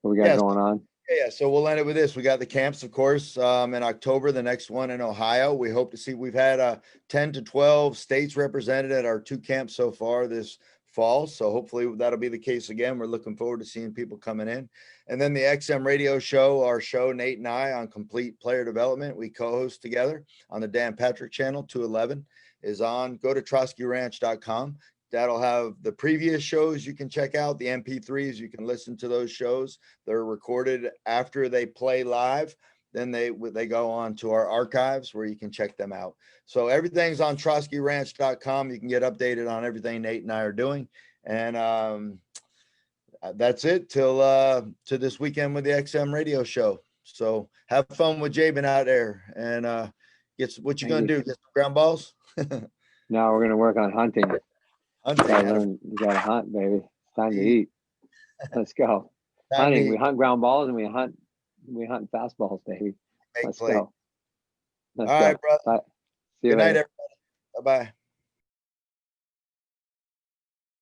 what we got going on? Yeah, so we'll end it with this. We got the camps, of course, in October, the next one in Ohio. We hope to see, we've had 10 to 12 states represented at our 2 camps so far this fall. So hopefully that'll be the case again. We're looking forward to seeing people coming in. And then the XM radio show, our show, Nate and I, on complete player development, we co-host together on the Dan Patrick channel, 211, is on. Go to troskyranch.com. That'll have the previous shows you can check out, the MP3s. You can listen to those shows. They're recorded after they play live. then they go on to our archives where you can check them out. So everything's on TroskyRanch.com. You can get updated on everything Nate and I are doing. And that's it till to this weekend with the XM radio show. So have fun with Jabin out there, and what you gonna do? Get some ground balls? Now we're gonna work on hunting. Hunting. You gotta hunt, baby. It's time to eat. Let's go. Hunting. We hunt ground balls and we hunt fastballs, baby. Let's go. All right, brother. Bye. See you Good later. night, everybody. Bye-bye.